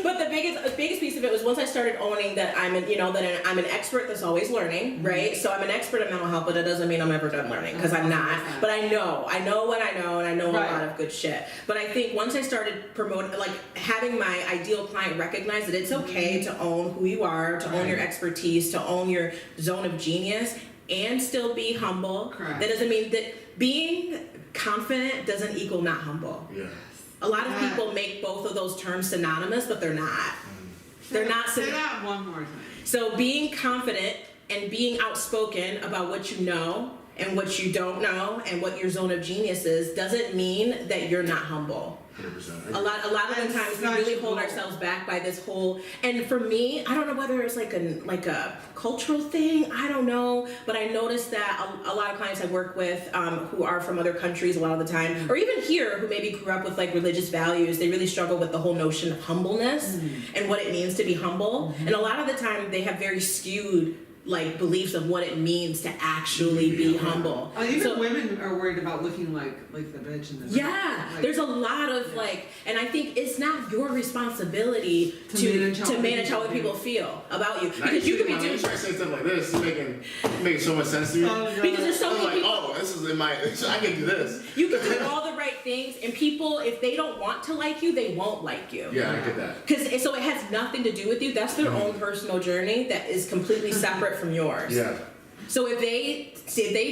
But the biggest piece of it was once I started owning that I'm an expert that's always learning, right? So I'm an expert in mental health, but it doesn't mean I'm ever done learning, because I'm not. But I know what I know, and I know a lot of good shit. But I think once I started promoting, like having my ideal client recognize that it's okay to own who you are, to own your expertise, to own your zone of genius, and still be humble. Correct. That doesn't mean that being confident doesn't equal not humble. Yeah. A lot of people make both of those terms synonymous, but they're not. They're not Say that one more time. So being confident and being outspoken about what you know and what you don't know and what your zone of genius is doesn't mean that you're not humble. 100%. A lot of the times we really hold ourselves back by this whole, and for me, I don't know whether it's like a cultural thing, I don't know, but I noticed that a lot of clients I work with who are from other countries a lot of the time, or even here who maybe grew up with like religious values, they really struggle with the whole notion of humbleness and what it means to be humble. And a lot of the time they have very skewed like beliefs of what it means to actually be humble. Even women are worried about looking like the bitch in the there's a lot of and I think it's not your responsibility to manage how other people feel about you, because you could be doing. Trying to say stuff like this is making so much sense to me. Because there's so many people. This is in my. I can do this. You can do all the right things, and people, if they don't want to like you, they won't like you. Yeah, I get that. Because so it has nothing to do with you. That's their own personal journey that is completely separate from yours. Yeah. So if they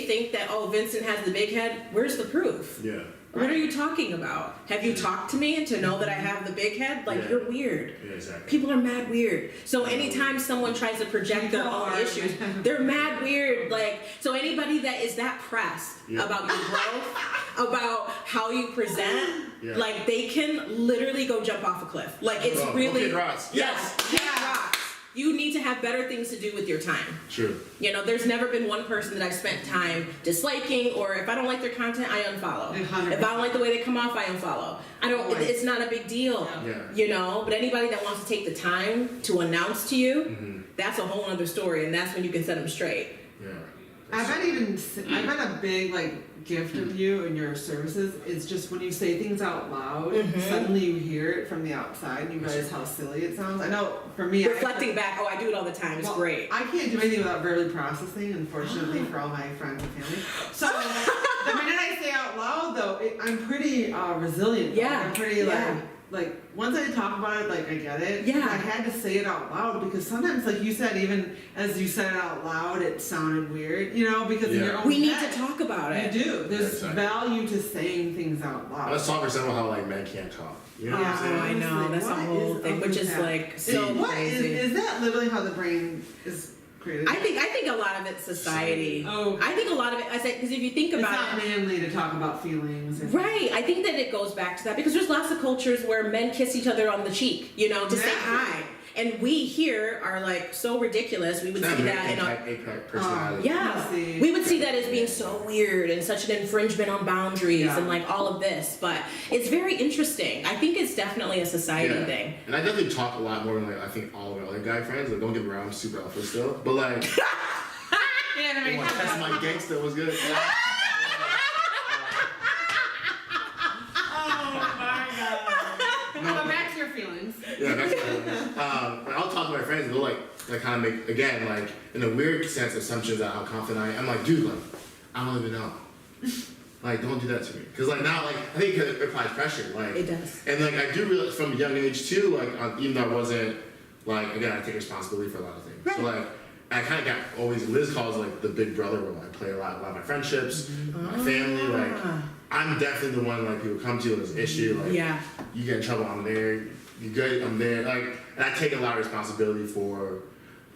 think that Vincent has the big head, where's the proof? Yeah. What are you talking about? Have you talked to me to know that I have the big head? You're weird. Yeah, exactly. People are mad weird. So anytime someone tries to project their own issues, they're mad weird. So anybody that is that pressed about your growth, about how you present, they can literally go jump off a cliff. It's really kick rocks. Yes. Kick rocks. You need to have better things to do with your time. True. There's never been one person that I've spent time disliking, or if I don't like their content, I unfollow. 100%. If I don't like the way they come off, I unfollow. It's not a big deal. Yeah. But anybody that wants to take the time to announce to you, that's a whole other story, and that's when you can set them straight. Yeah. I bet a big gift of you and your services is just when you say things out loud, suddenly you hear it from the outside and you realize how silly it sounds. I know for me, reflecting back, I do it all the time. It's great. I can't do anything without verbally processing, unfortunately, for all my friends and family. So the minute I say out loud, though, I'm pretty resilient. Yeah. I'm pretty like once I talk about it, like I get it. Yeah. I had to say it out loud because sometimes, like you said, even as you said it out loud, it sounded weird, you know, because in your own We need head, to talk about it. You do. There's Exactly. value to saying things out loud. Let's talk for example how like men can't talk. You know what I'm Yeah. saying? I know, that's a What whole is thing, up which with is that? like so What crazy. is that literally how the brain is created? I think a lot of it's society. Oh. I think a lot of it, I said, because if you think it's about not it, manly to talk about feelings. And right, I think that it goes back to that because there's lots of cultures where men kiss each other on the cheek, you know, to say Yeah. hi. And we here are like so ridiculous. We would see that in a personality. yeah, See. we would see that as being so weird and such an infringement on boundaries Yeah. and like all of this. But it's very interesting. I think it's definitely a society Yeah. thing. And I definitely talk a lot more than like I think all of our other guy friends. Like don't get me wrong, I'm super alpha still, but like Yeah, I mean, that's my gangster was good. oh my god. No, Go back to your feelings. Yeah, that's what I'll talk to my friends and they'll like kind of make, again, like, in a weird sense, assumptions about how confident I am. I'm like, dude, like, I don't even know. Like, don't do that to me. Because, like, now, like, I think it applies pressure. Like, It does. And, like, I do realize from a young age, too, like, even though I wasn't, like, again, I take responsibility for a lot of things. So, like, I kind of got always, Liz calls, like, the big brother role. I play a lot of my friendships, my family, like, I'm definitely the one, like, people come to when there's an issue. Like, Yeah. you get in trouble, I'm there. You good, I'm there. Like, and I take a lot of responsibility for,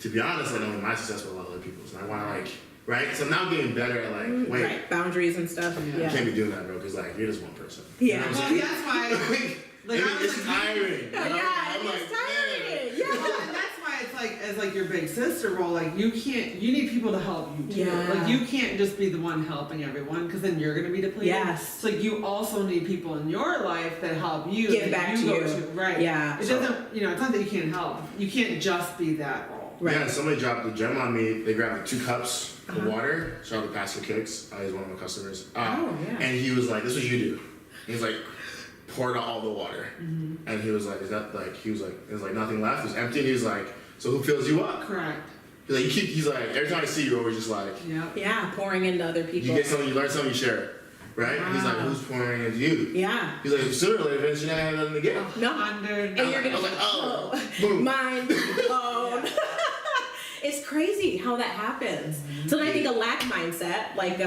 to be honest, like, only my success, but a lot of other people's. And I want to, like, right? So now I'm getting better at, like, wait, Right, boundaries and stuff. you Yeah. can't be doing that, bro, because, like, you're just one person. Yeah. You know what Well, I'm saying? that's why. Like, I I mean, was it's like, tiring. Yeah, I'm it's like, tiring. man. Yeah. Well, and that's why it's like, as like your big sister role, like you need people to help you too. Yeah. Like you can't just be the one helping everyone because then you're gonna be depleted. Yes. So like you also need people in your life that help you. Give that back to go you. Right. Yeah. It doesn't, it's not that you can't help. You can't just be that role. Right. Yeah, somebody dropped the gem on me. They grabbed like 2 cups of water. Shout out to Pastor Kicks. He's one of my customers. Oh, yeah. And he was like, "This is what you do." He's like, poured out all the water. And he was like, "Is that like?" He was like, "There's like nothing left. It's empty." And he's like, "So who fills you up?" Correct. He's like, he's like, every time I see you, you're always just like, Yeah. Yeah, pouring into other people. you get something, you learn something, you share it, right? And he's like, Wow. "Who's pouring into you?" Yeah. He's like, "Sooner or later, you're not having nothing to give." No. Under. And you're gonna I was like, "Oh, boom." mind blown. It's crazy how that happens. So then I think a lack mindset, like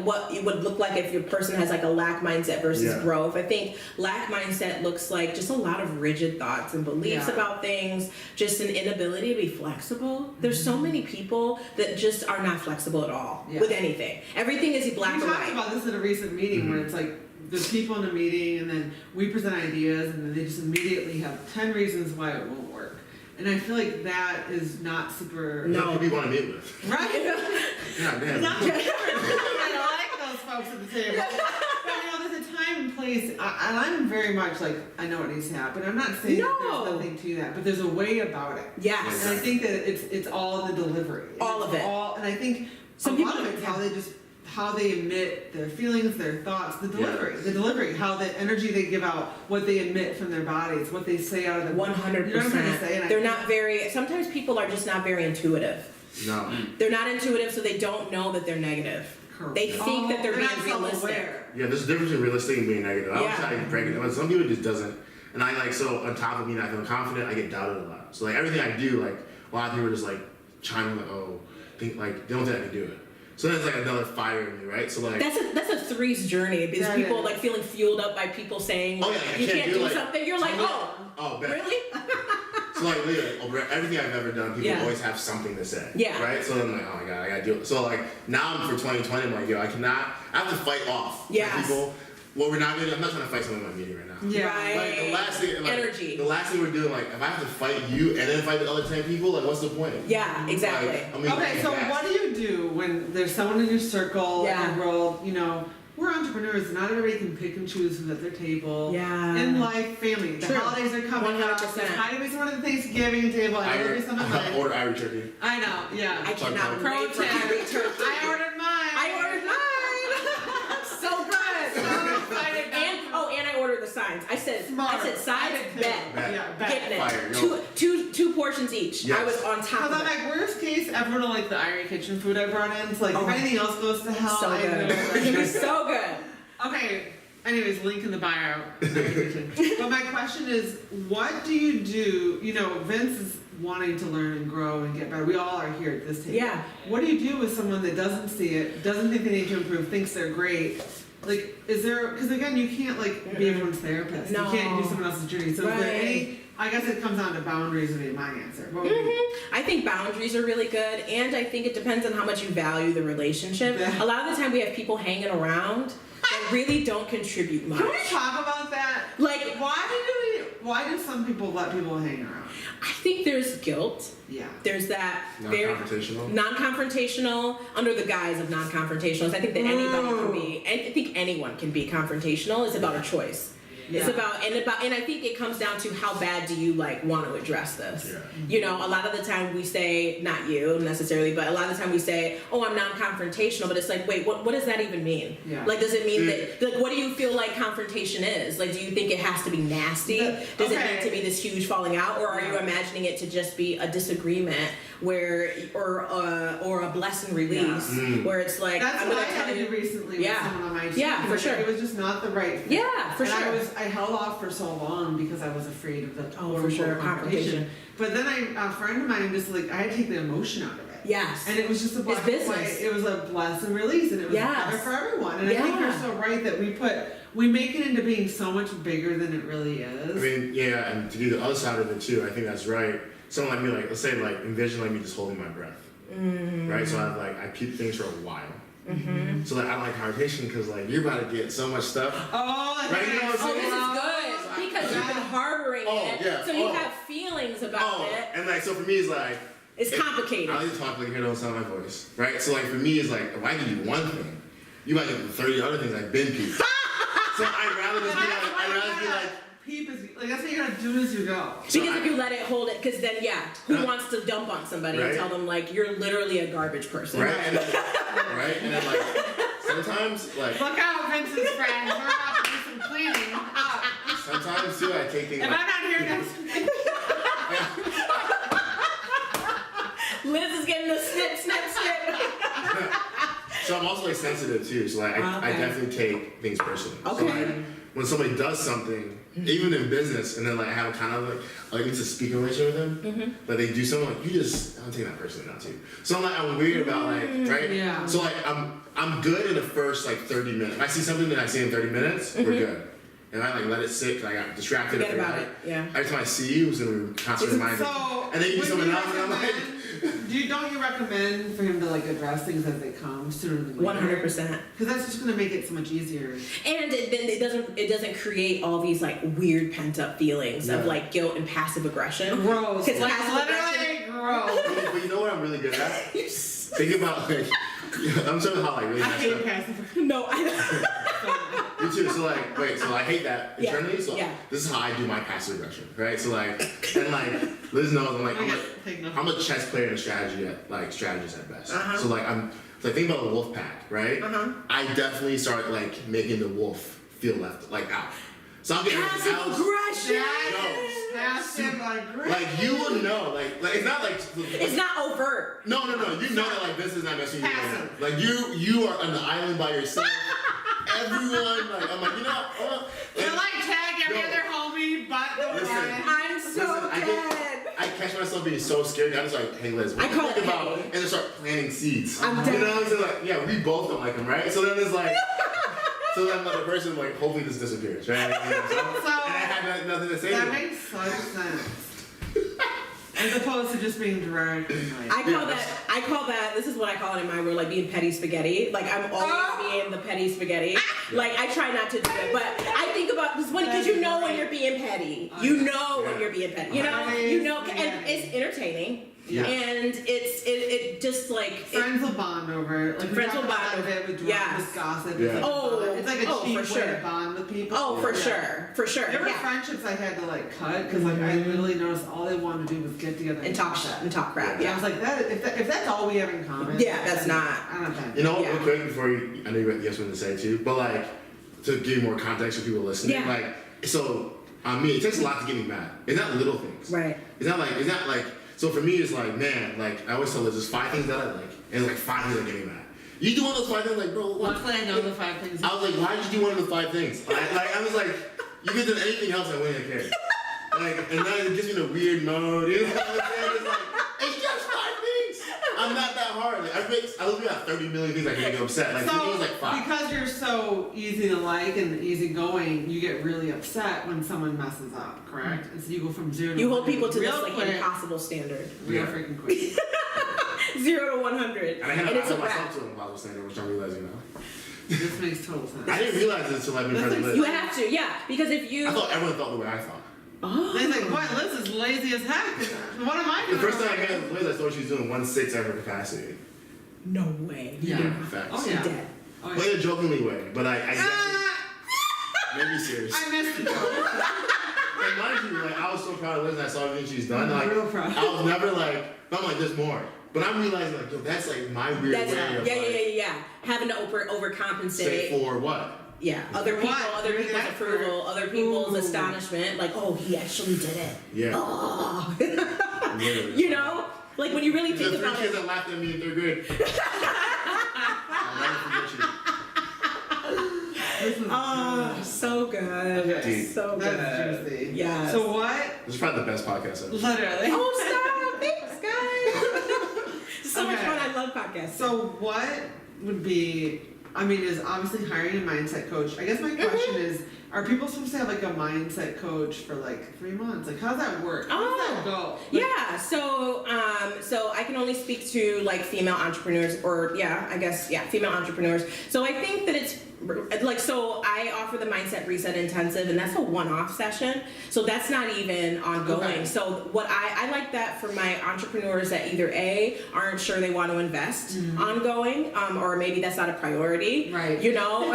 what it would look like if your person has like a lack mindset versus Yeah. growth. I think lack mindset looks like just a lot of rigid thoughts and beliefs Yeah. about things, just an inability to be flexible. There's so many people that just are not flexible at all Yeah. with anything. Everything is black We or talked white. about this at a recent meeting where it's like there's people in a meeting and then we present ideas and then they just immediately have 10 reasons why it won't work. And I feel like that is not super. That's not who you want to meet with. Right? Yeah, damn. Not super. I like those folks at the table. But there's a time and place, and I'm very much like, I know what needs to happen. I'm not saying that No. there's nothing to that, but there's a way about it. Yes. And I think that it's all in the delivery. All of it. And I think Some a lot people- of it's how they emit their feelings, their thoughts, the delivery, how the energy they give out, what they emit from their bodies, what they say out of their 100%. You know what I'm trying to say? And They're not very, sometimes people are just not very intuitive. No. They're not intuitive, so they don't know that they're negative. Correct. They think that they're being not realistic. self-aware. Yeah, there's a difference between realistic and being negative. I Yeah. was trying to break it down. Some people just doesn't. And I like, so on top of me not feeling confident, I get doubted a lot. So like everything I do, like a lot of people are just like chiming like, oh, think like they don't think I can do it. So that's like another fire in me, right? So like That's a three's journey because That people is. like feeling fueled up by people saying Oh, yeah, I you can't can't do, do like, something. You're like, oh, bet. really? So like literally, over everything I've ever done, people Yeah. always have something to say. Yeah. Right? So I'm like, oh my god, I gotta do it. So like now I'm for 2020, I'm like, yo, I have to fight off Yes. people. What we're not gonna do, I'm not trying to fight someone in my meeting right now. Yeah. Right. Like the last thing, like, Energy. The last thing we're doing, like if I have to fight you and then fight the other 10 people, like what's the point? Yeah, exactly. Like, I mean, Okay, so that's- what do you do when there's someone in your circle, Yeah. in your world, we're entrepreneurs, not everybody can pick and choose who's at their table. Yeah. In life, family. The True. holidays are coming up. 100%. There's hiding be someone at the Thanksgiving table. I know there's someone like. Order Irie turkey. I know, yeah. I cannot Pro wait for tip. Irie turkey. I ordered mine. I ordered mine. So good. So excited. And I ordered the signs. I said Smart. sides, I did too. bet. Bet. Yeah, bet. Getting it. Fire, yo. Two portions each. Yes. I was on top Because of I'm it. like, worst case, everyone will like the Irie kitchen food I brought in. So like, Oh. if anything else goes to hell, So I good. know. It's gonna be so good. Okay, Anyways, link in the bio. But my question is, what do you do? You know, Vince is wanting to learn and grow and get better. We all are here at this table. Yeah. What do you do with someone that doesn't see it, doesn't think they need to improve, thinks they're great? Like, is there, because again, you can't like be everyone's therapist. No. You can't do someone else's journey. So is there any, I guess it comes down to boundaries would be my answer. What would be? I think boundaries are really good, and I think it depends on how much you value the relationship. Yeah. A lot of the time we have people hanging around that really don't contribute much. Can we talk about that? Like, Why do some people let people hang around? I think there's guilt. Yeah. There's that Non-confrontational? non-confrontational, under the guise of non-confrontational. I think that anybody can be, I think anyone can be confrontational. It's about a choice. It's Yeah. and I think it comes down to how bad do you like want to address this. Yeah. You know, a lot of the time we say, not you necessarily, but a lot of the time we say, oh, I'm non-confrontational, but it's like, wait, what does that even mean? Yeah. Like, does it mean that, like, what do you feel like confrontation is? Like, do you think it has to be nasty? Does it need to be this huge falling out, or are you imagining it to just be a disagreement where, or a blessing release, where it's like, That's I'm what gonna I had tell to you. do recently Yeah. with someone on my team. Yeah, for sure. It was just not the right fit. Yeah, for and sure. I held off for so long because I was afraid of the for sure, confrontation. But then a friend of mine just like, I had to take the emotion out of it. Yes. And it was just a black It's and white. business. It was a bless and release, and it was Yes. better for everyone. And I think you're so right that we make it into being so much bigger than it really is. I mean, yeah, and to do the other side of it too, I think that's right. Someone like me, like, let's say, like, envision like me just holding my breath, right? So I keep things for a while. So like I don't like confrontation because like you're about to get so much stuff. Oh, Right, you know what I'm Oh, saying? this is good because you've been harboring it, yeah, so you have feelings about it. And like so for me it's like It's complicated. I like to talk like here don't sound my voice, right? So like for me it's like if I give you one thing, you might get 30 other things like bin peep. So I'd rather just be like peep is like that's what you're gonna do as you go. Because if you let it hold it, because then who wants to dump on somebody and Right. tell them like you're literally a garbage person? right? And then, right? And then like sometimes like Look out, Vincent's friends. We're about to do some cleaning. sometimes too I take things If like I'm not here, guys. Liz is getting the snip, snip, snip. so I'm also like sensitive too, so like I Okay. definitely take things personally. So Okay. like when somebody does something, even in business, and then like I have a kind of like it's a speaking relationship with them, but they do something like you just I'm taking that personally now too. So I'm like I'm weird about like right. Yeah. So like I'm good in the first like 30 minutes. If I see something that I see in 30 minutes, we're good. And I like let it sit because I got distracted. Forget about it. Yeah. Every time I see you, it's gonna be constantly reminded. So, And then you do would something else, and I'm like. recommend- don't you recommend for him to like address things as they come sooner than later? 100%. Because that's just gonna make it so much easier. And then it doesn't create all these like weird pent up feelings of Yeah. like guilt and passive aggression. Gross. Because Like passive aggression. literally gross. But you know what I'm really good at? Think about like I'm showing how like really I messed hate up. passive. No, I Me too. So like, wait. So I hate that Yeah, internally. So yeah. this is how I do my passive aggression, right? So like, and like Liz knows I'm a chess player and strategist at best. So like so think about the wolf pack, right? I definitely start like making the wolf feel left like out. So I'm getting passive out. aggression. Passive aggression. Like you would know, like it's not like It's not overt. No. You know that like this is not messing with you. Passive. Like you are on the island by yourself. Everyone, like I'm like, you know, You're like tag every Yo. other homie but the Listen. one. I'm so dead. I catch myself being so scared. I'm just like, hey Liz, what I do you call think it about? hey. And then start planting seeds. I'm You dead. know what I'm saying? Like, yeah, we both don't like them, right? So then it's like, so then the person like, hopefully this disappears, right? And I had nothing to say. That to them. makes such sense. As opposed to just being direct and like. I call that, this is what I call it in my world, like being petty spaghetti. Like I'm always being the petty spaghetti. Like I try not to do it, but I think about this one because you know when you're being petty. You know when you're being petty. You know, and it's entertaining. Yeah. And it just like Friends will bond over it. Like Friends will we talk bond about over it with it. drama, Yes. with gossip. Yeah. It's like a cheap for way sure. to bond with people. for Yeah. sure. There were Yeah. friendships I had to like cut because like I literally noticed all they wanted to do was get together And talk shit. and talk crap. And I Yeah. was like, if that's all we have in common. Yeah, that's not. I don't have time. You know what? Yeah. Real quick before you, I know you have something to say too, but like to give more context for people listening, Yeah. like so on me, it takes a lot to get me mad. It's not little things. Right. It's not like so for me it's like man, like I always tell Liz there's 5 things that I like and like 5 things that get me mad. You do one of those 5 things, like, bro, what? Luckily, I know the 5 things. I was like, why did you do one of the 5 things? I was like, you could have done anything else, I wouldn't have cared. Like, and now it gets me in a weird mode. You know what I'm saying? It's like, it's just 5 things. I'm not that hard. Like, I literally got 30 million things I can get upset. Like, so, it was like 5. Because you're so easy to like and easygoing, you get really upset when someone messes up, correct? And so you go from 0 to 100. You hold people to real this like quick, impossible standard. real freaking quick. 0 to 100. And I had it's a myself wrap. to an impossible standard, which I'm realizing now. This makes total sense. I didn't realize it until I've been trying to live. You have to, yeah. Because if you... I thought everyone thought the way I thought. Oh. They're like, boy, Liz is lazy as heck. What am I The doing? first time I met Liz, I thought she was doing 1/6 of her capacity. No way. Yeah. Facts. Oh, She yeah. dead. Oh, But in a jokingly way, but I definitely, maybe serious. I missed the joke. Like, mind you, like, I was so proud of Liz and I saw everything she's done. Like, real proud. I was never like, I'm like, there's more. But I'm realizing, like, yo, that's like my weird That's, way of yeah. Having to overcompensate. say for what? Yeah, other people, What? other You're the people's expert. approval, other people's Ooh. astonishment. Like, oh, he actually did it. Yeah. Oh. Literally. You know? Like, when you really The think 3 about kids it. that laughed at me in 3rd grade. I'll never forget you. This is Oh, so good. Deep. So good. That's juicy. Yes. So what? This is probably the best podcast ever. Literally. Oh, stop. Thanks, guys. It's so much Okay. fun. I love podcasts. So what would be, I mean, is obviously hiring a mindset coach. I guess my question is, are people supposed to have like a mindset coach for like 3 months? Like, how does that work? How does that go? Like, Yeah, so I can only speak to like female entrepreneurs, or female entrepreneurs. So I think that it's like, so I offer the Mindset Reset Intensive, and that's a one-off session. So that's not even ongoing. Okay. So what I like that for my entrepreneurs that either A, aren't sure they want to invest ongoing, or maybe that's not a priority. Right. You know,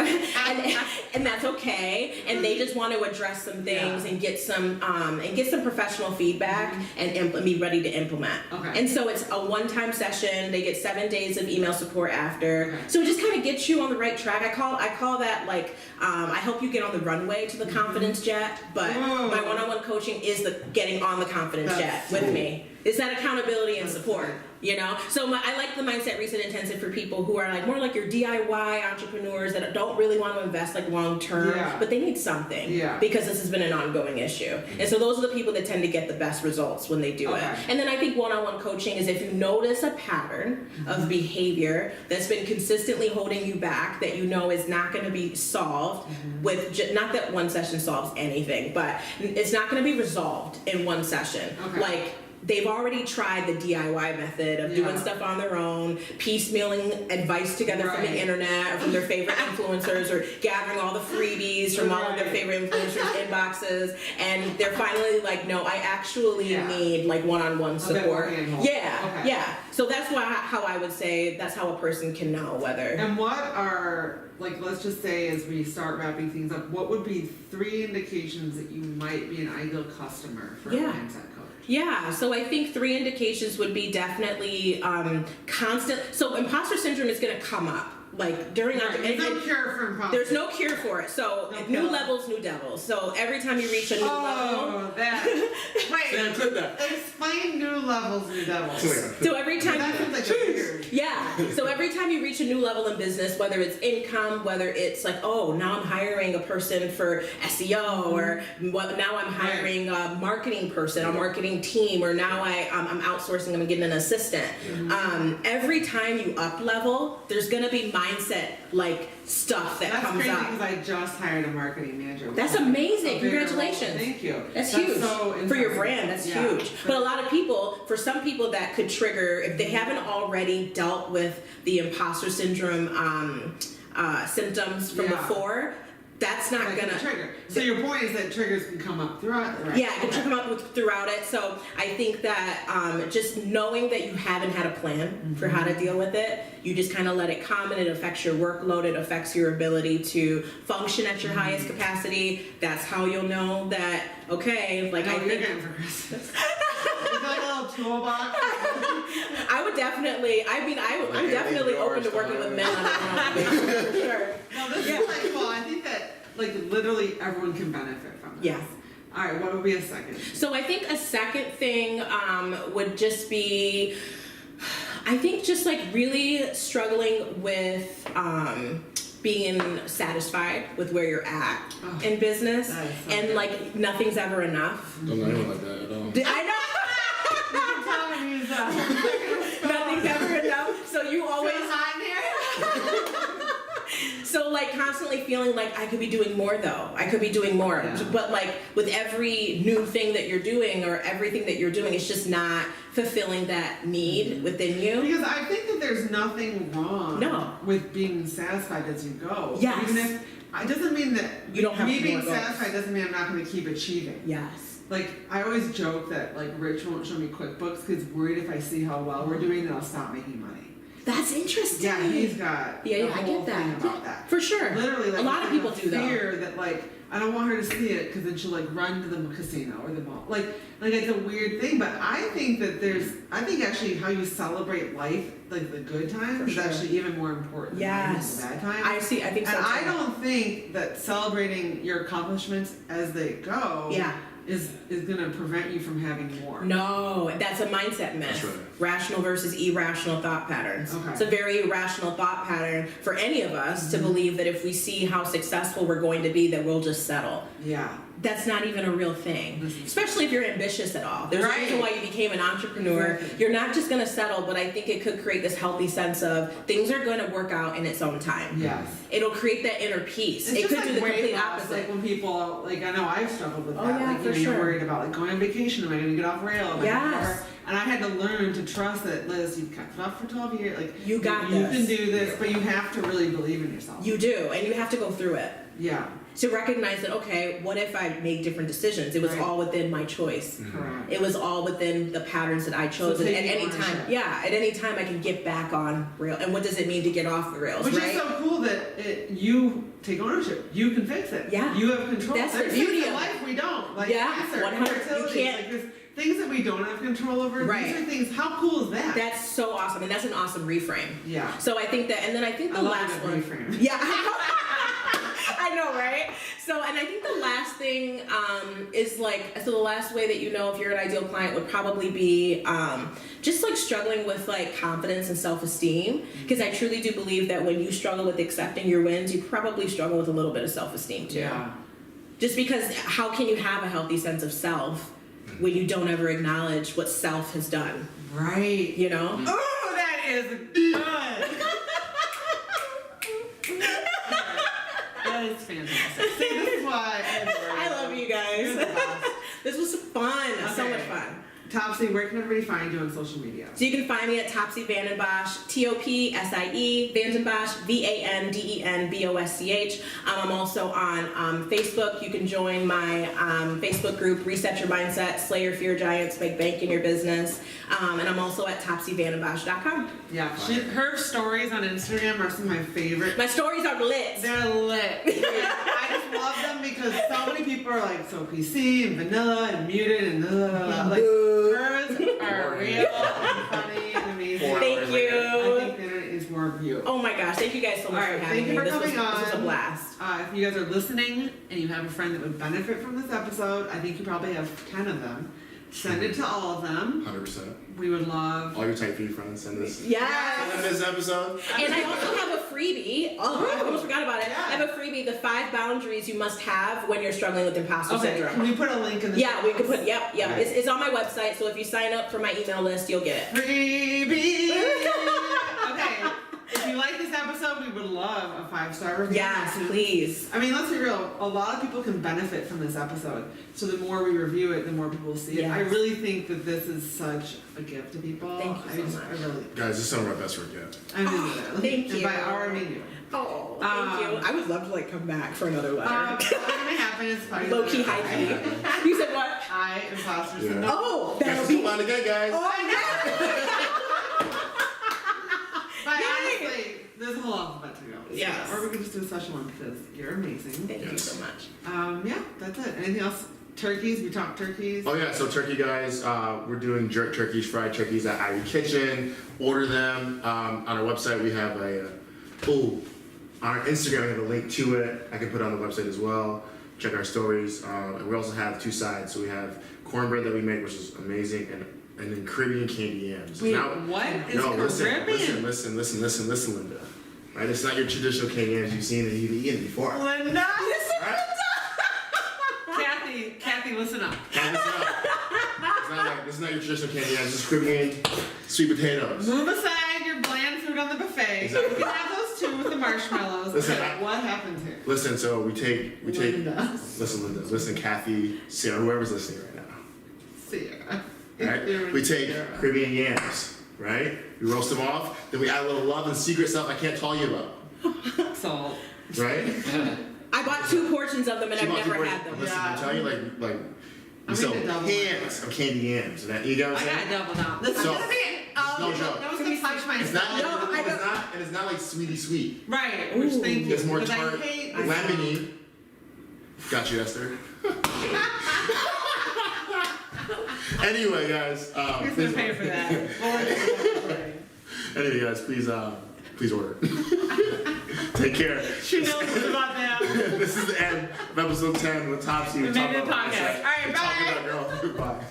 and that's okay. And they just want to address some things Yeah. and get some professional feedback and be ready to implement. Okay. And so it's a one-time session. They get 7 days of email support after. Okay. So it just kind of gets you on the right track. I call that like I help you get on the runway to the confidence jet. But Whoa. my one-on-one coaching is the getting on the confidence That's jet with cool. me. It's that accountability and That's support. good. You know, so I like the Mindset Reset Intensive for people who are like more like your DIY entrepreneurs that don't really want to invest like long term, Yeah. but they need something Yeah. because this has been an ongoing issue. And so those are the people that tend to get the best results when they do it. Okay. And then I think one-on-one coaching is if you notice a pattern of behavior that's been consistently holding you back that you know is not going to be solved with not that one session solves anything, but it's not going to be resolved in one session. Okay. Like, they've already tried the DIY method of doing Yeah. stuff on their own, piecemealing advice together from Right. the internet or from their favorite influencers, or gathering all the freebies from all of their Right. favorite influencers' inboxes, and they're finally like, no, I actually Yeah. need like one-on-one A bit support. more handhold. Yeah, Okay. yeah. So that's how I would say that's how a person can know whether. And what are, like, let's just say as we start wrapping things up, what would be 3 indications that you might be an ideal customer for Yeah. a mindset coach? Yeah, so I think 3 indications would be definitely constant. So imposter syndrome is going to come up like during Right. There's no cure for imposter. there's no cure for it. So No new pill. levels, new devils. So every time you reach a new level, Oh, that. Sam Wait, clip that. explain new levels, new devils. So so every time That sounds like weird. yeah. So every time you reach a new level in business, whether it's income, whether it's like, oh, now I'm hiring a person for SEO, or now I'm hiring a marketing person, a marketing team, or now I'm outsourcing, I'm getting an assistant. Every time you up level, there's gonna be mindset like stuff that That's comes crazy up. because I just hired a marketing manager. That's amazing. A bigger role. Congratulations. Thank you. That's huge. so For your interesting. brand, that's Yeah. huge. But a lot of people, for some people, that could trigger, if they haven't already dealt with the imposter syndrome symptoms from Yeah. before, that's not Like gonna. a trigger. So your point is that triggers can come up throughout the Yeah, it can come up throughout it. So I think that just knowing that you haven't had a plan for how to deal with it, you just kind of let it come, and it affects your workload, it affects your ability to function at your highest capacity. That's how you'll know that, okay, like I I know what you're think getting for Christmas. It's like a little toolbox. I would definitely, I'm definitely open to working with men on a one-on-one basis, for sure. No, this Yeah. is like, well, I think that like literally everyone can benefit from this. Yes. All right, what would be a second? So I think a second thing would just be I think just like really struggling with being satisfied with where you're at in business, that is so and good. like nothing's ever enough. Don't know anyone like that at all. I know. Nothing's ever enough. So you always so like constantly feeling like I could be doing more though. I could be doing more. Yeah. But like with every new thing that you're doing or everything that you're doing, it's just not fulfilling that need within you. Because I think that there's nothing wrong No. with being satisfied as you go. Yes. Even if it doesn't mean that You don't have me being more goals. satisfied doesn't mean I'm not going to keep achieving. Yes. Like I always joke that like Rich won't show me QuickBooks because he's worried if I see how well we're doing, then I'll stop making money. That's interesting. Yeah, he's got Yeah, the I whole get that. thing about that. For sure. Literally, like a lot of people do that. fear that like I don't want her to see it because then she'll like run to the casino or the mall. Like it's a weird thing, but I think that I think actually how you celebrate life, like the good times, For is sure. actually even more important Yes. than the bad times. I think so And too. I don't think that celebrating your accomplishments as they go Yeah. is going to prevent you from having more. No, that's a mindset myth. That's right. Rational versus irrational thought patterns. Okay. It's a very irrational thought pattern for any of us to believe that if we see how successful we're going to be, that we'll just settle. Yeah. That's not even a real thing, This is- especially if you're ambitious at all. There's Right. a reason why you became an entrepreneur. Exactly. You're not just going to settle, but I think it could create this healthy sense of things are going to work out in its own time. Yes. It'll create that inner peace. It's It just could like do the weight complete loss, opposite. like when people, like I know I've struggled with Oh, that. yeah, like for you're sure. worried about like going on vacation. Am I going to get off rail? Am I Yes. gonna- And I had to learn to trust that, Liz, you've kept it up for 12 years. Like You got you this. can do this, but you have to really believe in yourself. You do, and you have to go through it. Yeah. To recognize that, okay, what if I made different decisions? It was Right. all within my choice. Correct. It was all within the patterns that I chose. So And at taking any time, ownership. at any time I can get back on rail. And what does it mean to get off the rails, Which right? is so cool that you take ownership. You can fix it. Yeah. You have control. That's the There's beauty things in of it. life we don't. Like Yeah, cancer, 100. You infertility. can't- Like there's things that we don't have control over. Right. These are things. How cool is that? That's so awesome, and that's an awesome reframe. Yeah. So I think that, and then I think the I love last a one. good reframe. Yeah, I know, right? So, and I think the last thing is like, so the last way that you know if you're an ideal client would probably be just like struggling with like confidence and self-esteem. Because I truly do believe that when you struggle with accepting your wins, you probably struggle with a little bit of self-esteem too. Yeah. Just because how can you have a healthy sense of self when you don't ever acknowledge what self has done? Right. You know? Oh, that is good. That is fantastic. See, this is why I love you guys. You're the best. This was fun. So Okay. much fun. Topsie, where can everybody find you on social media? So you can find me at Topsie VandenBosch, Topsie VandenBosch, VandenBosch. I'm also on Facebook. You can join my Facebook group, Reset Your Mindset, Slay Your Fear Giants, Make Bank in Your Business. And I'm also at TopsieVandenBosch.com. Yeah, her stories on Instagram are some of my favorite. My stories are lit. They're lit. I just love them because so many people are like so PC and vanilla and muted and like hers are real and funny and amazing. Thank I you. think the internet is more of you. Oh my gosh, thank you guys so much All right, for having thank you me. for coming on. This was a blast. If you guys are listening and you have a friend that would benefit from this episode, I think you probably have 10 of them. Send it to all of them. 100%. We would love. All your tight feet friends send this. Yes. Send this episode. And I also have a freebie. Oh, I almost forgot about it. Yeah. I have a freebie, the 5 boundaries you must have when you're struggling with imposter Okay, syndrome. can we put a link in the Yeah, we could put, yep. Right. It's on my website, so if you sign up for my email list, you'll get it. freebie. Okay, if you like this episode, we would love a 5-star review. Yes, please. I mean, let's be real. A lot of people can benefit from this episode. So the more we review it, the more people will see it. Yes. I really think that this is such a gift to people. Thank you so much. I really. Guys, this is some of our best work yet. I'm into Oh, it. thank And you. by our, I mean you. Oh, thank you. I would love to like come back for another letter. What's gonna happen is probably Low key, high key. You said what? I imposter Yeah. syndrome. Oh, Guys, that'll let's be. come on again, guys. But Yay. honestly, there's a whole alphabet to go. Yes. Or we could just do a special one because you're amazing. Thank you Yes. so much. Yeah, that's it. Anything else? Turkeys? We talked turkeys. Oh yeah, so turkey guys, we're doing jerk turkeys, fried turkeys at Irie Kitchen. Order them on our website. We have on our Instagram we have a link to it. I can put it on the website as well. Check our stories. And we also have 2 sides. So we have cornbread that we make, which is amazing, and and then Caribbean candy yams. Wait, Now, what is no, Caribbean? listen, Linda. Right? It's not your traditional candy yams you've seen and you've eaten before. Linda, Right? Kathy, listen up. Can't listen up. This is not your traditional candy yams. This is Caribbean sweet potatoes. Move aside your bland food on the buffet. Exactly. You can have those too with the marshmallows. Listen, Okay, what happens here? Listen, so we take. Linda. Listen, Linda. Listen, Kathy, Sarah, whoever's listening right now. Sarah. Right? We take Caribbean yams, right? We roast them off, then we add a little love and secret stuff I can't tell you about, Salt. right? I bought 2 portions of them and I've never had them. Listen, I'm telling you, like I'm we sell gonna double hands of candy yams, and that you know what I I'm saying? gotta double down. This is So, gonna be. no joke. That was gonna punch my It's not like No, I don't- and it's not like sweetie sweet. Right, which thank you. It's more because tart, I hate lemony. Got you, Esther. Anyway, guys. Who's Please, gonna pay for that? anyway, guys, please order. Take care. She knows about that. This is the end of episode 10 with Topsie. We made it a podcast. All right, We're talking bye. about girls. Goodbye.